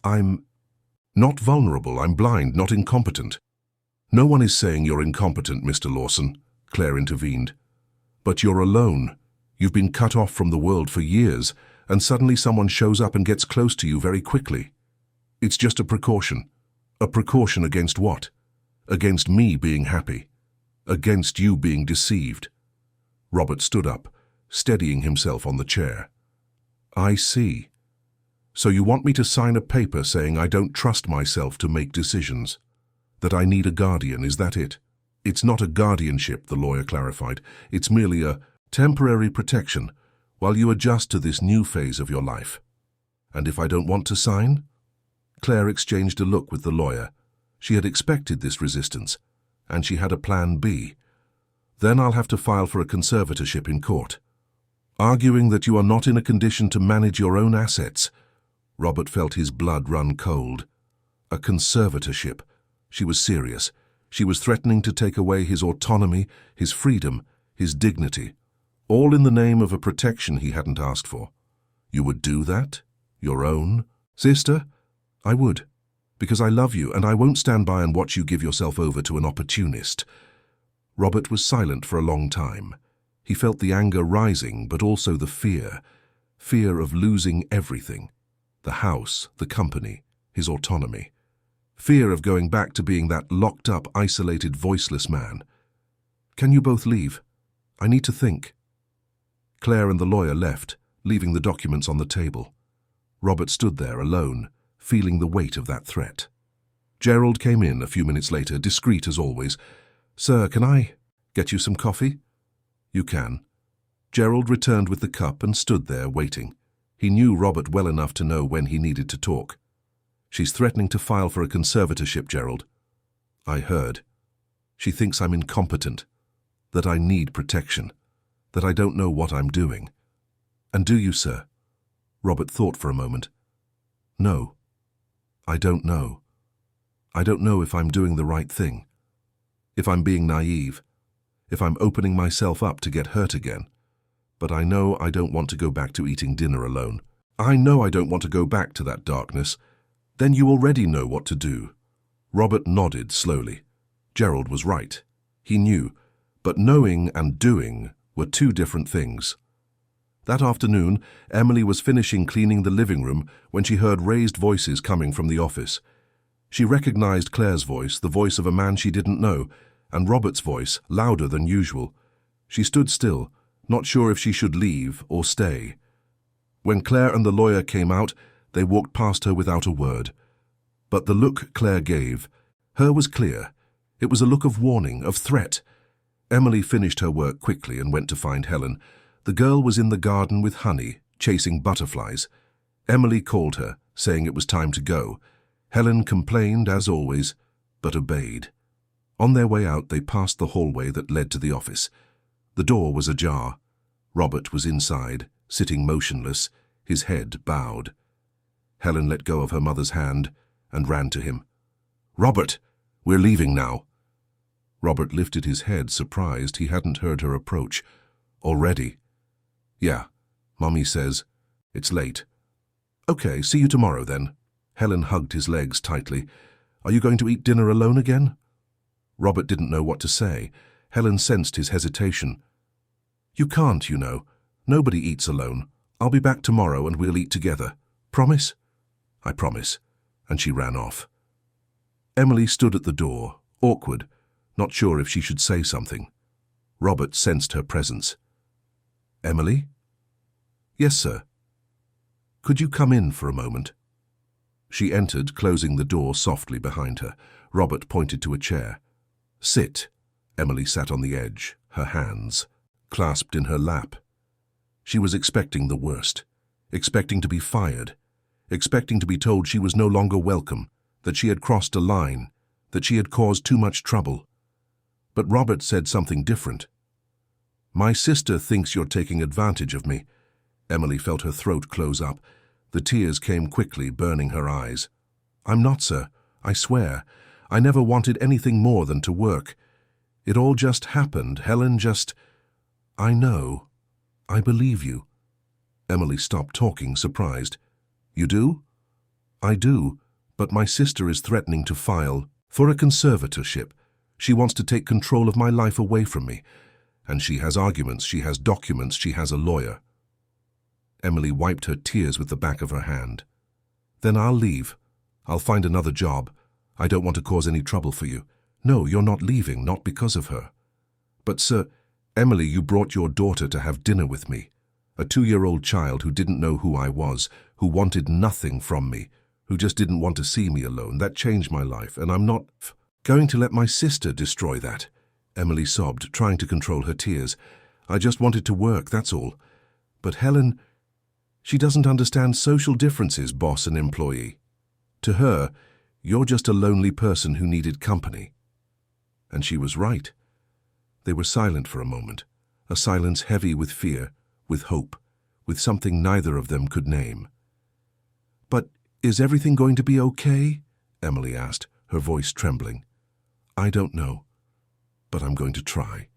Speaker 1: "I'm not vulnerable. I'm blind, not incompetent." "No one is saying you're incompetent, Mr. Lawson," Claire intervened. "But you're alone. You've been cut off from the world for years, and suddenly someone shows up and gets close to you very quickly. It's just a precaution. A precaution against what? Against me being happy. Against you being deceived." Robert stood up, steadying himself on the chair. "I see. So you want me to sign a paper saying I don't trust myself to make decisions? That I need a guardian, is that it?" "It's not a guardianship," the lawyer clarified. "It's merely a temporary protection while you adjust to this new phase of your life." "And if I don't want to sign?" Claire exchanged a look with the lawyer. She had expected this resistance, and she had a plan B. "Then I'll have to file for a conservatorship in court, arguing that you are not in a condition to manage your own assets." Robert felt his blood run cold. A conservatorship. She was serious. She was threatening to take away his autonomy, his freedom, his dignity, all in the name of a protection he hadn't asked for. "You would do that? Your own? Sister?" "I would, because I love you, and I won't stand by and watch you give yourself over to an opportunist." Robert was silent for a long time. He felt the anger rising, but also the fear of losing everything. The house, the company, his autonomy. Fear of going back to being that locked-up, isolated, voiceless man. "Can you both leave? I need to think." Claire and the lawyer left, leaving the documents on the table. Robert stood there alone, feeling the weight of that threat. Gerald came in a few minutes later, discreet as always. "Sir, can I get you some coffee?" "You can." Gerald returned with the cup and stood there waiting. He knew Robert well enough to know when he needed to talk. "She's threatening to file for a conservatorship, Gerald." "I heard. She thinks I'm incompetent, that I need protection, that I don't know what I'm doing." "And do you, sir?" Robert thought for a moment. "No. I don't know. I don't know if I'm doing the right thing, if I'm being naive, if I'm opening myself up to get hurt again. But I know I don't want to go back to eating dinner alone. I know I don't want to go back to that darkness." "Then you already know what to do." Robert nodded slowly. Gerald was right. He knew, but knowing and doing were two different things. That afternoon, Emily was finishing cleaning the living room when she heard raised voices coming from the office. She recognized Claire's voice, the voice of a man she didn't know, and Robert's voice, louder than usual. She stood still, not sure if she should leave or stay. When Claire and the lawyer came out, they walked past her without a word. But the look Claire gave, her was clear. It was a look of warning, of threat. Emily finished her work quickly and went to find Helen. The girl was in the garden with honey, chasing butterflies. Emily called her, saying it was time to go. Helen complained, as always, but obeyed. On their way out, they passed the hallway that led to the office. The door was ajar. Robert was inside, sitting motionless, his head bowed. Helen let go of her mother's hand and ran to him. "Robert, we're leaving now." Robert lifted his head, surprised he hadn't heard her approach. "Already?" "Yeah, Mummy says it's late." "Okay, see you tomorrow then." Helen hugged his legs tightly. "Are you going to eat dinner alone again?" Robert didn't know what to say. Helen sensed his hesitation. "You can't, you know. Nobody eats alone. I'll be back tomorrow and we'll eat together. Promise?" "I promise." And she ran off. Emily stood at the door, awkward, not sure if she should say something. Robert sensed her presence. "Emily?" "Yes, sir." "Could you come in for a moment?" She entered, closing the door softly behind her. Robert pointed to a chair. "Sit." Emily sat on the edge, her hands clasped in her lap. She was expecting the worst, expecting to be fired, expecting to be told she was no longer welcome, that she had crossed a line, that she had caused too much trouble. But Robert said something different. "My sister thinks you're taking advantage of me." Emily felt her throat close up. The tears came quickly, burning her eyes. "I'm not, sir. I swear. I never wanted anything more than to work. It all just happened. Helen just—" "I know. I believe you." Emily stopped talking, surprised. "You do?" "I do, but my sister is threatening to file for a conservatorship. She wants to take control of my life away from me. And she has arguments, she has documents, she has a lawyer." Emily wiped her tears with the back of her hand. "Then I'll leave. I'll find another job. I don't want to cause any trouble for you." "No, you're not leaving, not because of her." "But, sir—" "Emily, you brought your daughter to have dinner with me. A 2-year-old child who didn't know who I was, who wanted nothing from me, who just didn't want to see me alone. That changed my life, and I'm not going to let my sister destroy that." Emily sobbed, trying to control her tears. "I just wanted to work, that's all. But Helen, she doesn't understand social differences, boss and employee. To her, you're just a lonely person who needed company." And she was right. They were silent for a moment, a silence heavy with fear, with hope, with something neither of them could name. "But is everything going to be okay?" Emily asked, her voice trembling. "I don't know, but I'm going to try."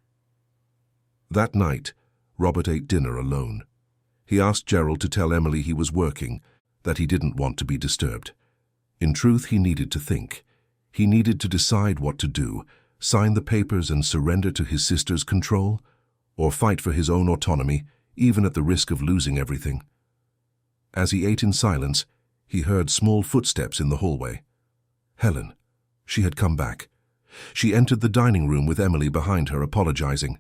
Speaker 1: That night, Robert ate dinner alone. He asked Gerald to tell Emily he was working, that he didn't want to be disturbed. In truth, he needed to think. He needed to decide what to do, sign the papers and surrender to his sister's control, or fight for his own autonomy, even at the risk of losing everything. As he ate in silence, He heard small footsteps in the hallway. Helen. She had come back. She entered the dining room with Emily behind her, apologizing.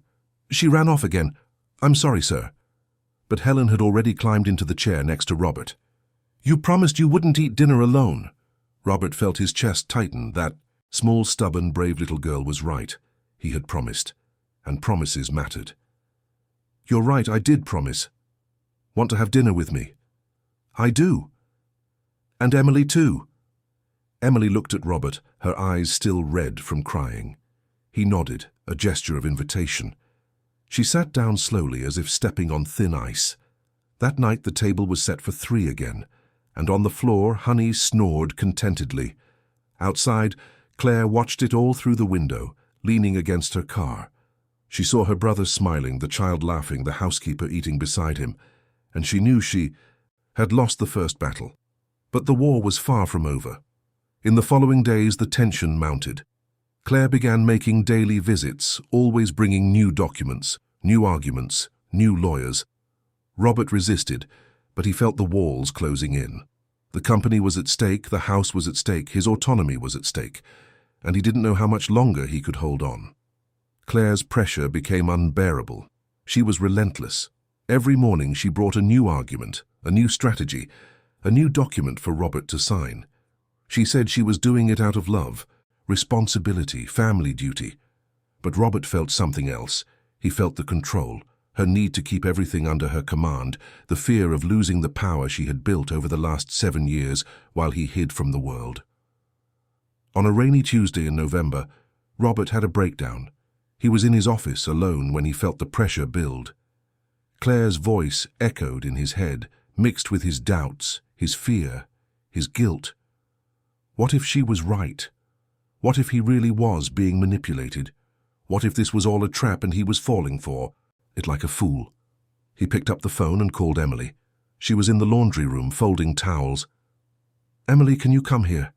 Speaker 1: She ran off again. I'm sorry, sir. But Helen had already climbed into the chair next to Robert. You promised you wouldn't eat dinner alone. Robert felt his chest tighten. That small, stubborn, brave little girl was right. He had promised. And promises mattered. You're right, I did promise. Want to have dinner with me? I do. And Emily too. Emily looked at Robert, her eyes still red from crying. He nodded, a gesture of invitation. She sat down slowly as if stepping on thin ice. That night the table was set for 3 again, and on the floor Honey snored contentedly. Outside, Claire watched it all through the window, leaning against her car. She saw her brother smiling, the child laughing, the housekeeper eating beside him, and she knew she had lost the first battle. But the war was far from over. In the following days the tension mounted. Claire began making daily visits, always bringing new documents, new arguments, new lawyers. Robert resisted, but he felt the walls closing in. The company was at stake, the house was at stake, his autonomy was at stake, and he didn't know how much longer he could hold on. Claire's pressure became unbearable. She was relentless. Every morning she brought a new argument, a new strategy, a new document for Robert to sign. She said she was doing it out of love, responsibility, family duty. But Robert felt something else. He felt the control, her need to keep everything under her command, the fear of losing the power she had built over the last 7 years while he hid from the world. On a rainy Tuesday in November, Robert had a breakdown. He was in his office alone when he felt the pressure build. Claire's voice echoed in his head, mixed with his doubts, his fear, his guilt. What if she was right? What if he really was being manipulated? What if this was all a trap and he was falling for it like a fool? He picked up the phone and called Emily. She was in the laundry room folding towels. Emily, can you come here?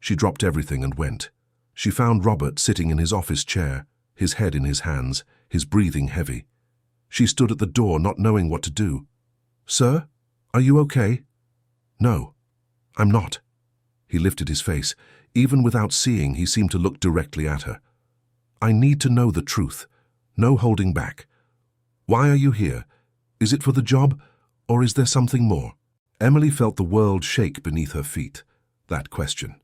Speaker 1: She dropped everything and went. She found Robert sitting in his office chair, his head in his hands, his breathing heavy. She stood at the door, not knowing what to do. Sir, are you okay? No, I'm not. He lifted his face. Even without seeing, he seemed to look directly at her. I need to know the truth. No holding back. Why are you here? Is it for the job, or is there something more? Emily felt the world shake beneath her feet. That question.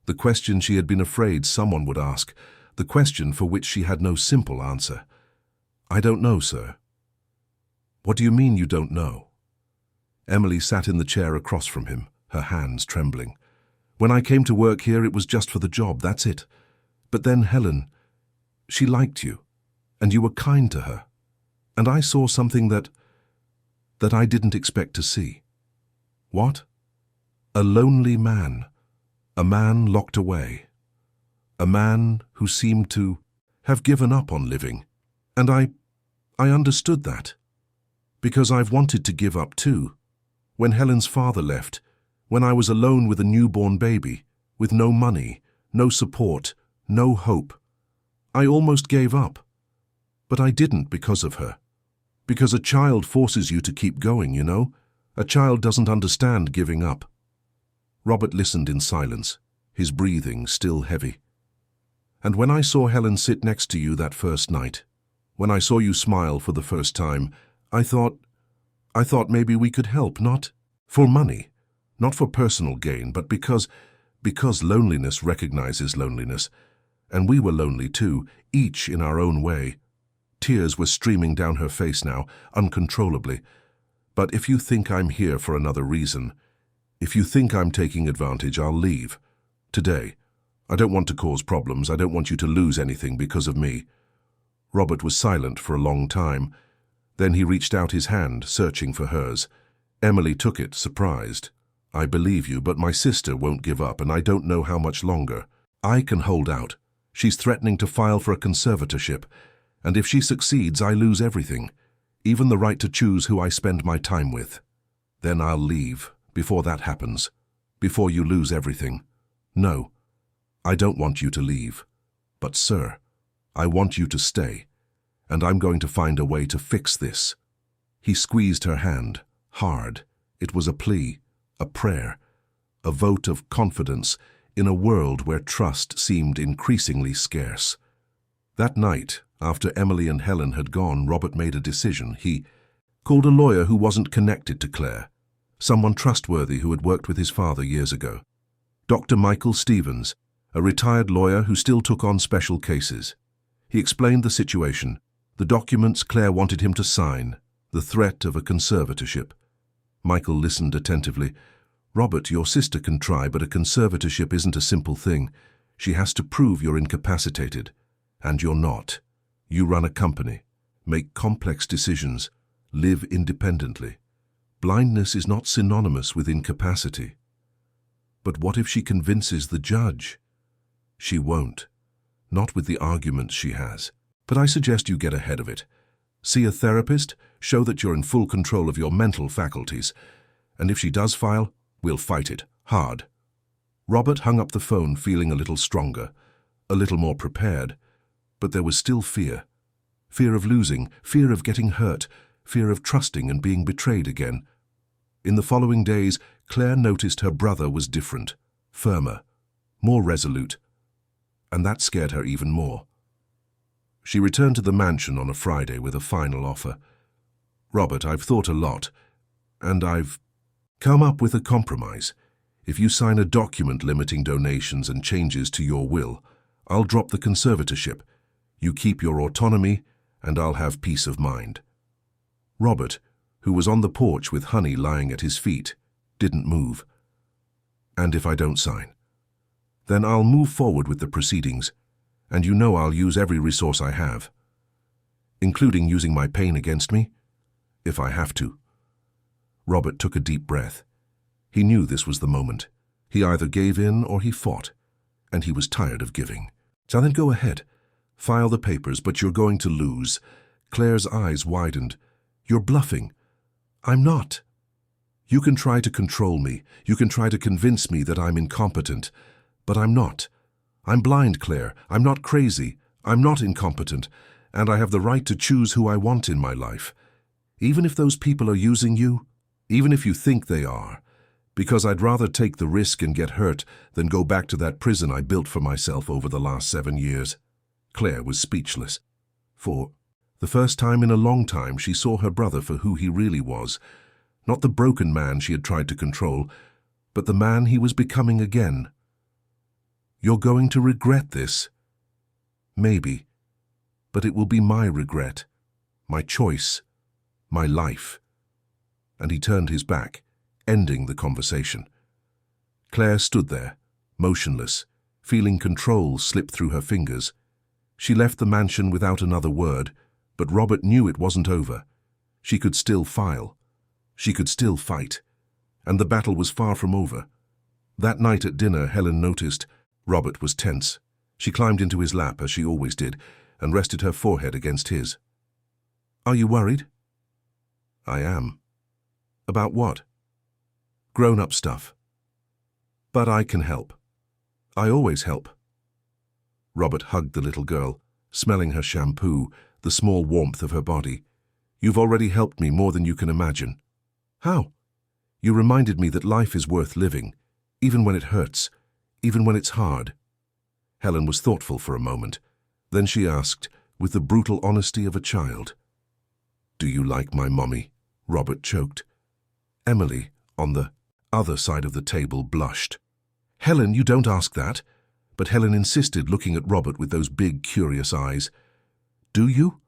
Speaker 1: The question she had been afraid someone would ask. The question for which she had no simple answer. I don't know, sir. What do you mean you don't know? Emily sat in the chair across from him, her hands trembling. When I came to work here, it was just for the job, that's it. But then Helen, she liked you, and you were kind to her. And I saw something that I didn't expect to see. What? A lonely man. A man locked away. A man who seemed to have given up on living. And I understood that. Because I've wanted to give up too. When Helen's father left, when I was alone with a newborn baby, with no money, no support, no hope, I almost gave up. But I didn't because of her. Because a child forces you to keep going, you know? A child doesn't understand giving up. Robert listened in silence, his breathing still heavy. And when I saw Helen sit next to you that first night, when I saw you smile for the first time, I thought maybe we could help, not for money, not for personal gain, but because loneliness recognizes loneliness. And we were lonely too, each in our own way. Tears were streaming down her face now, uncontrollably. But if you think I'm here for another reason, if you think I'm taking advantage, I'll leave. Today. I don't want to cause problems. I don't want you to lose anything because of me. Robert was silent for a long time. Then he reached out his hand, searching for hers. Emily took it, surprised. I believe you, but my sister won't give up, and I don't know how much longer. I can hold out. She's threatening to file for a conservatorship, and if she succeeds, I lose everything, even the right to choose who I spend my time with. Then I'll leave, before that happens, before you lose everything. No, I don't want you to leave. But, sir, I want you to stay, and I'm going to find a way to fix this. He squeezed her hand, hard. It was a plea, a prayer, a vote of confidence in a world where trust seemed increasingly scarce. That night, after Emily and Helen had gone, Robert made a decision. He called a lawyer who wasn't connected to Claire, someone trustworthy who had worked with his father years ago. Dr. Michael Stevens, a retired lawyer who still took on special cases. He explained the situation, the documents Claire wanted him to sign, the threat of a conservatorship. Michael listened attentively. "Robert, your sister can try, but a conservatorship isn't a simple thing. She has to prove you're incapacitated. And you're not. You run a company, make complex decisions, live independently. Blindness is not synonymous with incapacity." But what if she convinces the judge? She won't. Not with the arguments she has. But I suggest you get ahead of it. See a therapist, show that you're in full control of your mental faculties. And if she does file, we'll fight it, hard. Robert hung up the phone feeling a little stronger, a little more prepared. But there was still fear. Fear of losing, fear of getting hurt, fear of trusting and being betrayed again. In the following days, Claire noticed her brother was different, firmer, more resolute. And that scared her even more. She returned to the mansion on a Friday with a final offer. "Robert, I've thought a lot, and I've come up with a compromise. If you sign a document limiting donations and changes to your will, I'll drop the conservatorship. You keep your autonomy, and I'll have peace of mind." Robert, who was on the porch with honey lying at his feet, didn't move. "And if I don't sign? Then I'll move forward with the proceedings, and you know I'll use every resource I have, including using my pain against me, if I have to." Robert took a deep breath. He knew this was the moment. He either gave in or he fought, and he was tired of giving. "So then go ahead. File the papers, but you're going to lose." Claire's eyes widened. "You're bluffing." "I'm not. You can try to control me. You can try to convince me that I'm incompetent. But I'm not. I'm blind, Claire. I'm not crazy. I'm not incompetent. And I have the right to choose who I want in my life. Even if those people are using you, even if you think they are. Because I'd rather take the risk and get hurt than go back to that prison I built for myself over the last 7 years. Claire was speechless. For the first time in a long time, she saw her brother for who he really was. Not the broken man she had tried to control, but the man he was becoming again. "You're going to regret this." "Maybe. But it will be my regret, my choice, my life." And he turned his back, ending the conversation. Claire stood there, motionless, feeling control slip through her fingers. She left the mansion without another word, but Robert knew it wasn't over. She could still file. She could still fight. And the battle was far from over. That night at dinner, Helen noticed Robert was tense. She climbed into his lap, as she always did, and rested her forehead against his. "Are you worried?" "I am." "About what?" "Grown-up stuff." "But I can help. I always help." Robert hugged the little girl, smelling her shampoo, the small warmth of her body. "You've already helped me more than you can imagine." "How?" "You reminded me that life is worth living, even when it hurts, even when it's hard." Helen was thoughtful for a moment. Then she asked, with the brutal honesty of a child, "Do you like my mommy?" Robert choked. Emily, on the other side of the table, blushed. "Helen, you don't ask that." But Helen insisted, looking at Robert with those big, curious eyes. "Do you?"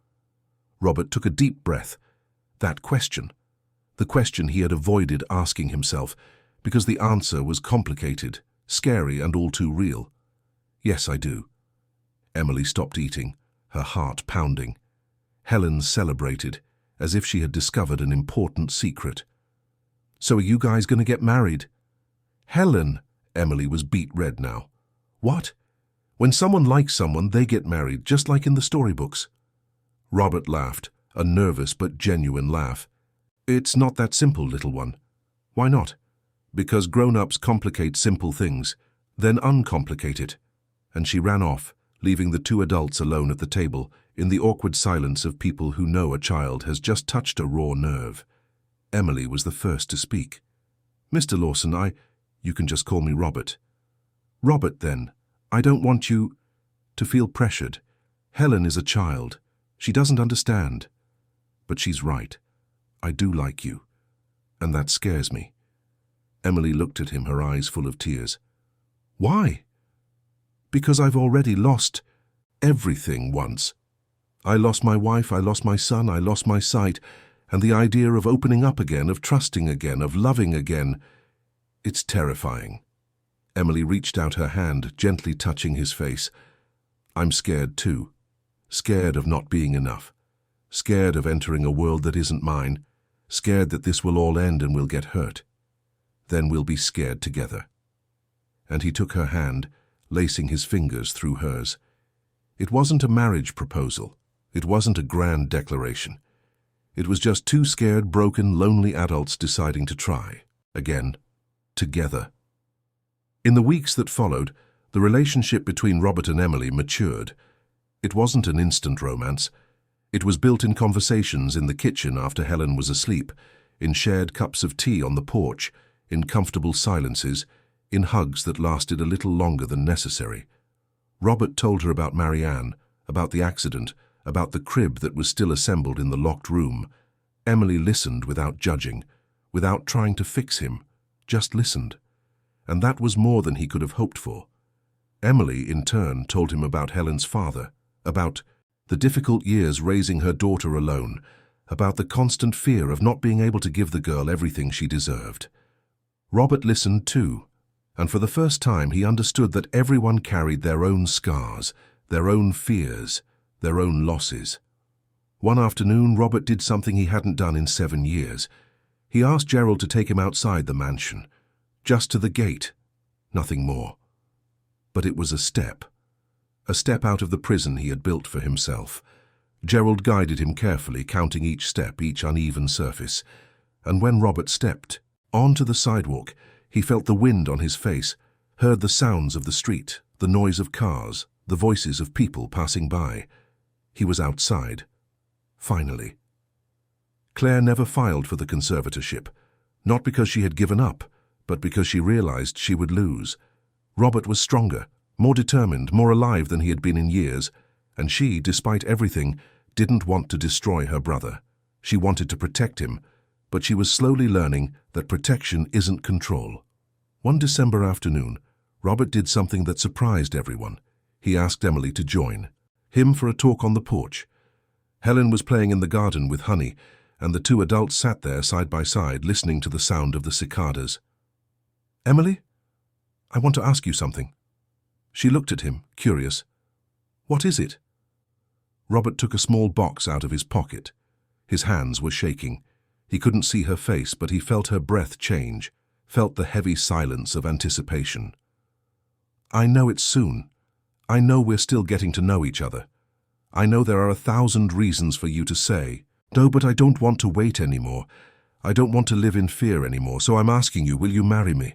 Speaker 1: Robert took a deep breath. That question, the question he had avoided asking himself, because the answer was complicated, scary, and all too real. "Yes, I do." Emily stopped eating, her heart pounding. Helen celebrated, as if she had discovered an important secret. "So are you guys going to get married?" "Helen!" Emily was beet red now. "What? When someone likes someone, they get married, just like in the storybooks." Robert laughed, a nervous but genuine laugh. "It's not that simple, little one." "Why not?" "Because grown-ups complicate simple things, then uncomplicate it." And she ran off, leaving the two adults alone at the table, in the awkward silence of people who know a child has just touched a raw nerve. Emily was the first to speak. "Mr. Lawson, You can just call me Robert." "Robert, then. I don't want you to feel pressured. Helen is a child. She doesn't understand." "But she's right. I do like you. And that scares me." Emily looked at him, her eyes full of tears. "Why?" "Because I've already lost everything once. I lost my wife, I lost my son, I lost my sight, and the idea of opening up again, of trusting again, of loving again, it's terrifying." Emily reached out her hand, gently touching his face. "I'm scared too. Scared of not being enough. Scared of entering a world that isn't mine. Scared that this will all end and we'll get hurt. Then we'll be scared together." And he took her hand, lacing his fingers through hers. It wasn't a marriage proposal. It wasn't a grand declaration. It was just two scared, broken, lonely adults deciding to try. Again. Together. In the weeks that followed, the relationship between Robert and Emily matured. It wasn't an instant romance. It was built in conversations in the kitchen after Helen was asleep, in shared cups of tea on the porch, in comfortable silences, in hugs that lasted a little longer than necessary. Robert told her about Marianne, about the accident, about the crib that was still assembled in the locked room. Emily listened without judging, without trying to fix him, just listened. And that was more than he could have hoped for. Emily, in turn, told him about Helen's father, about the difficult years raising her daughter alone, about the constant fear of not being able to give the girl everything she deserved. Robert listened too, and for the first time he understood that everyone carried their own scars, their own fears, their own losses. One afternoon, Robert did something he hadn't done in 7 years. He asked Gerald to take him outside the mansion, just to the gate, nothing more. But it was a step out of the prison he had built for himself. Gerald guided him carefully, counting each step, each uneven surface. And when Robert stepped onto the sidewalk, he felt the wind on his face, heard the sounds of the street, the noise of cars, the voices of people passing by. He was outside. Finally. Claire never filed for the conservatorship, not because she had given up, but because she realized she would lose. Robert was stronger, more determined, more alive than he had been in years, and she, despite everything, didn't want to destroy her brother. She wanted to protect him, but she was slowly learning that protection isn't control. One December afternoon, Robert did something that surprised everyone. He asked Emily to join him for a talk on the porch. Helen was playing in the garden with Honey, and the two adults sat there side by side, listening to the sound of the cicadas. "Emily, I want to ask you something." She looked at him, curious. "What is it?" Robert took a small box out of his pocket. His hands were shaking. He couldn't see her face, but he felt her breath change, felt the heavy silence of anticipation. "I know it's soon. I know we're still getting to know each other. I know there are 1,000 reasons for you to say, no, but I don't want to wait anymore. I don't want to live in fear anymore, so I'm asking you, will you marry me?"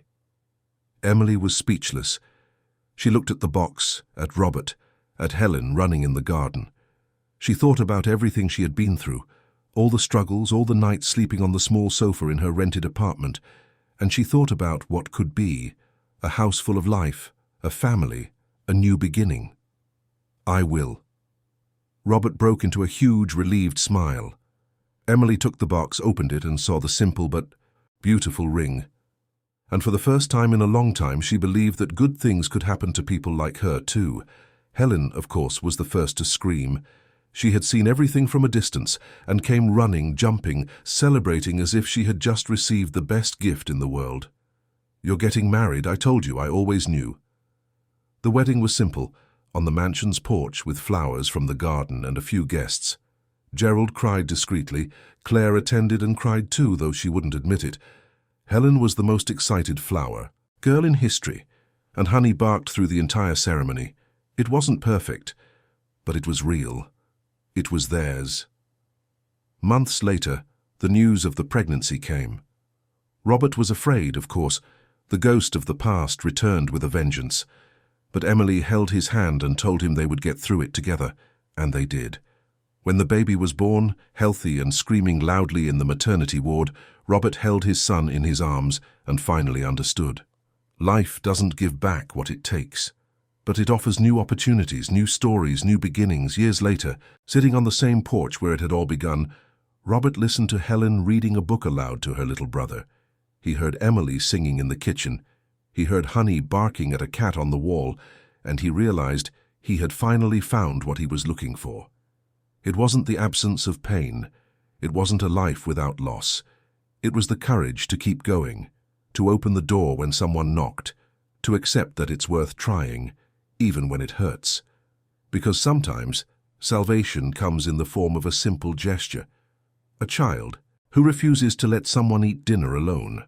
Speaker 1: Emily was speechless. She looked at the box, at Robert, at Helen running in the garden. She thought about everything she had been through, all the struggles, all the nights sleeping on the small sofa in her rented apartment, and she thought about what could be, a house full of life, a family, a new beginning. "I will." Robert broke into a huge, relieved smile. Emily took the box, opened it, and saw the simple but beautiful ring. And for the first time in a long time, she believed that good things could happen to people like her, too. Helen, of course, was the first to scream. She had seen everything from a distance and came running, jumping, celebrating as if she had just received the best gift in the world. "You're getting married, I told you, I always knew." The wedding was simple, on the mansion's porch with flowers from the garden and a few guests. Gerald cried discreetly. Claire attended and cried too, though she wouldn't admit it. Helen was the most excited flower, girl in history, and Honey barked through the entire ceremony. It wasn't perfect, but it was real. It was theirs. Months later, the news of the pregnancy came. Robert was afraid, of course. The ghost of the past returned with a vengeance. But Emily held his hand and told him they would get through it together, and they did. When the baby was born, healthy and screaming loudly in the maternity ward, Robert held his son in his arms and finally understood. Life doesn't give back what it takes, but it offers new opportunities, new stories, new beginnings. Years later, sitting on the same porch where it had all begun, Robert listened to Helen reading a book aloud to her little brother. He heard Emily singing in the kitchen. He heard Honey barking at a cat on the wall, and he realized he had finally found what he was looking for. It wasn't the absence of pain. It wasn't a life without loss. It was the courage to keep going, to open the door when someone knocked, to accept that it's worth trying, even when it hurts. Because sometimes salvation comes in the form of a simple gesture. A child who refuses to let someone eat dinner alone.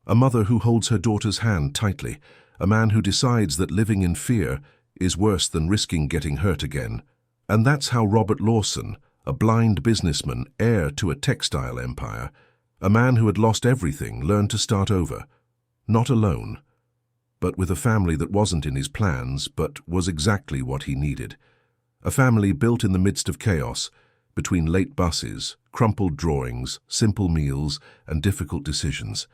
Speaker 1: A mother who holds her daughter's hand tightly. A man who decides that living in fear is worse than risking getting hurt again. And that's how Robert Lawson, a blind businessman, heir to a textile empire, a man who had lost everything, learned to start over. Not alone, but with a family that wasn't in his plans, but was exactly what he needed. A family built in the midst of chaos, between late buses, crumpled drawings, simple meals, and difficult decisions.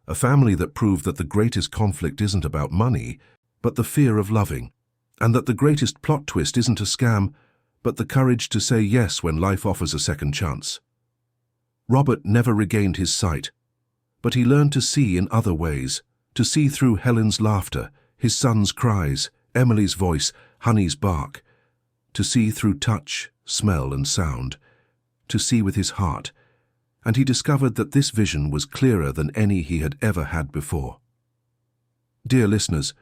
Speaker 1: A family that proved that the greatest conflict isn't about money, but the fear of loving, and that the greatest plot twist isn't a scam, but the courage to say yes when life offers a second chance. Robert never regained his sight, but he learned to see in other ways, to see through Helen's laughter, his son's cries, Emily's voice, Honey's bark, to see through touch, smell, and sound, to see with his heart, and he discovered that this vision was clearer than any he had ever had before. Dear listeners,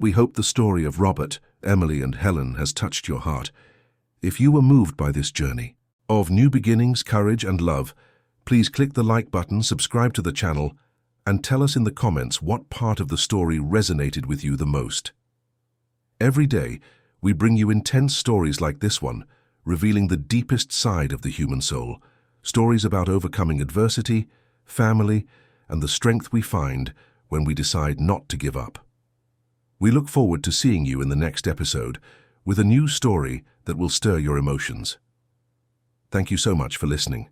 Speaker 1: we hope the story of Robert, Emily, and Helen has touched your heart. If you were moved by this journey of new beginnings, courage, and love, please click the like button, subscribe to the channel, and tell us in the comments what part of the story resonated with you the most. Every day, we bring you intense stories like this one, revealing the deepest side of the human soul, stories about overcoming adversity, family, and the strength we find when we decide not to give up. We look forward to seeing you in the next episode with a new story that will stir your emotions. Thank you so much for listening.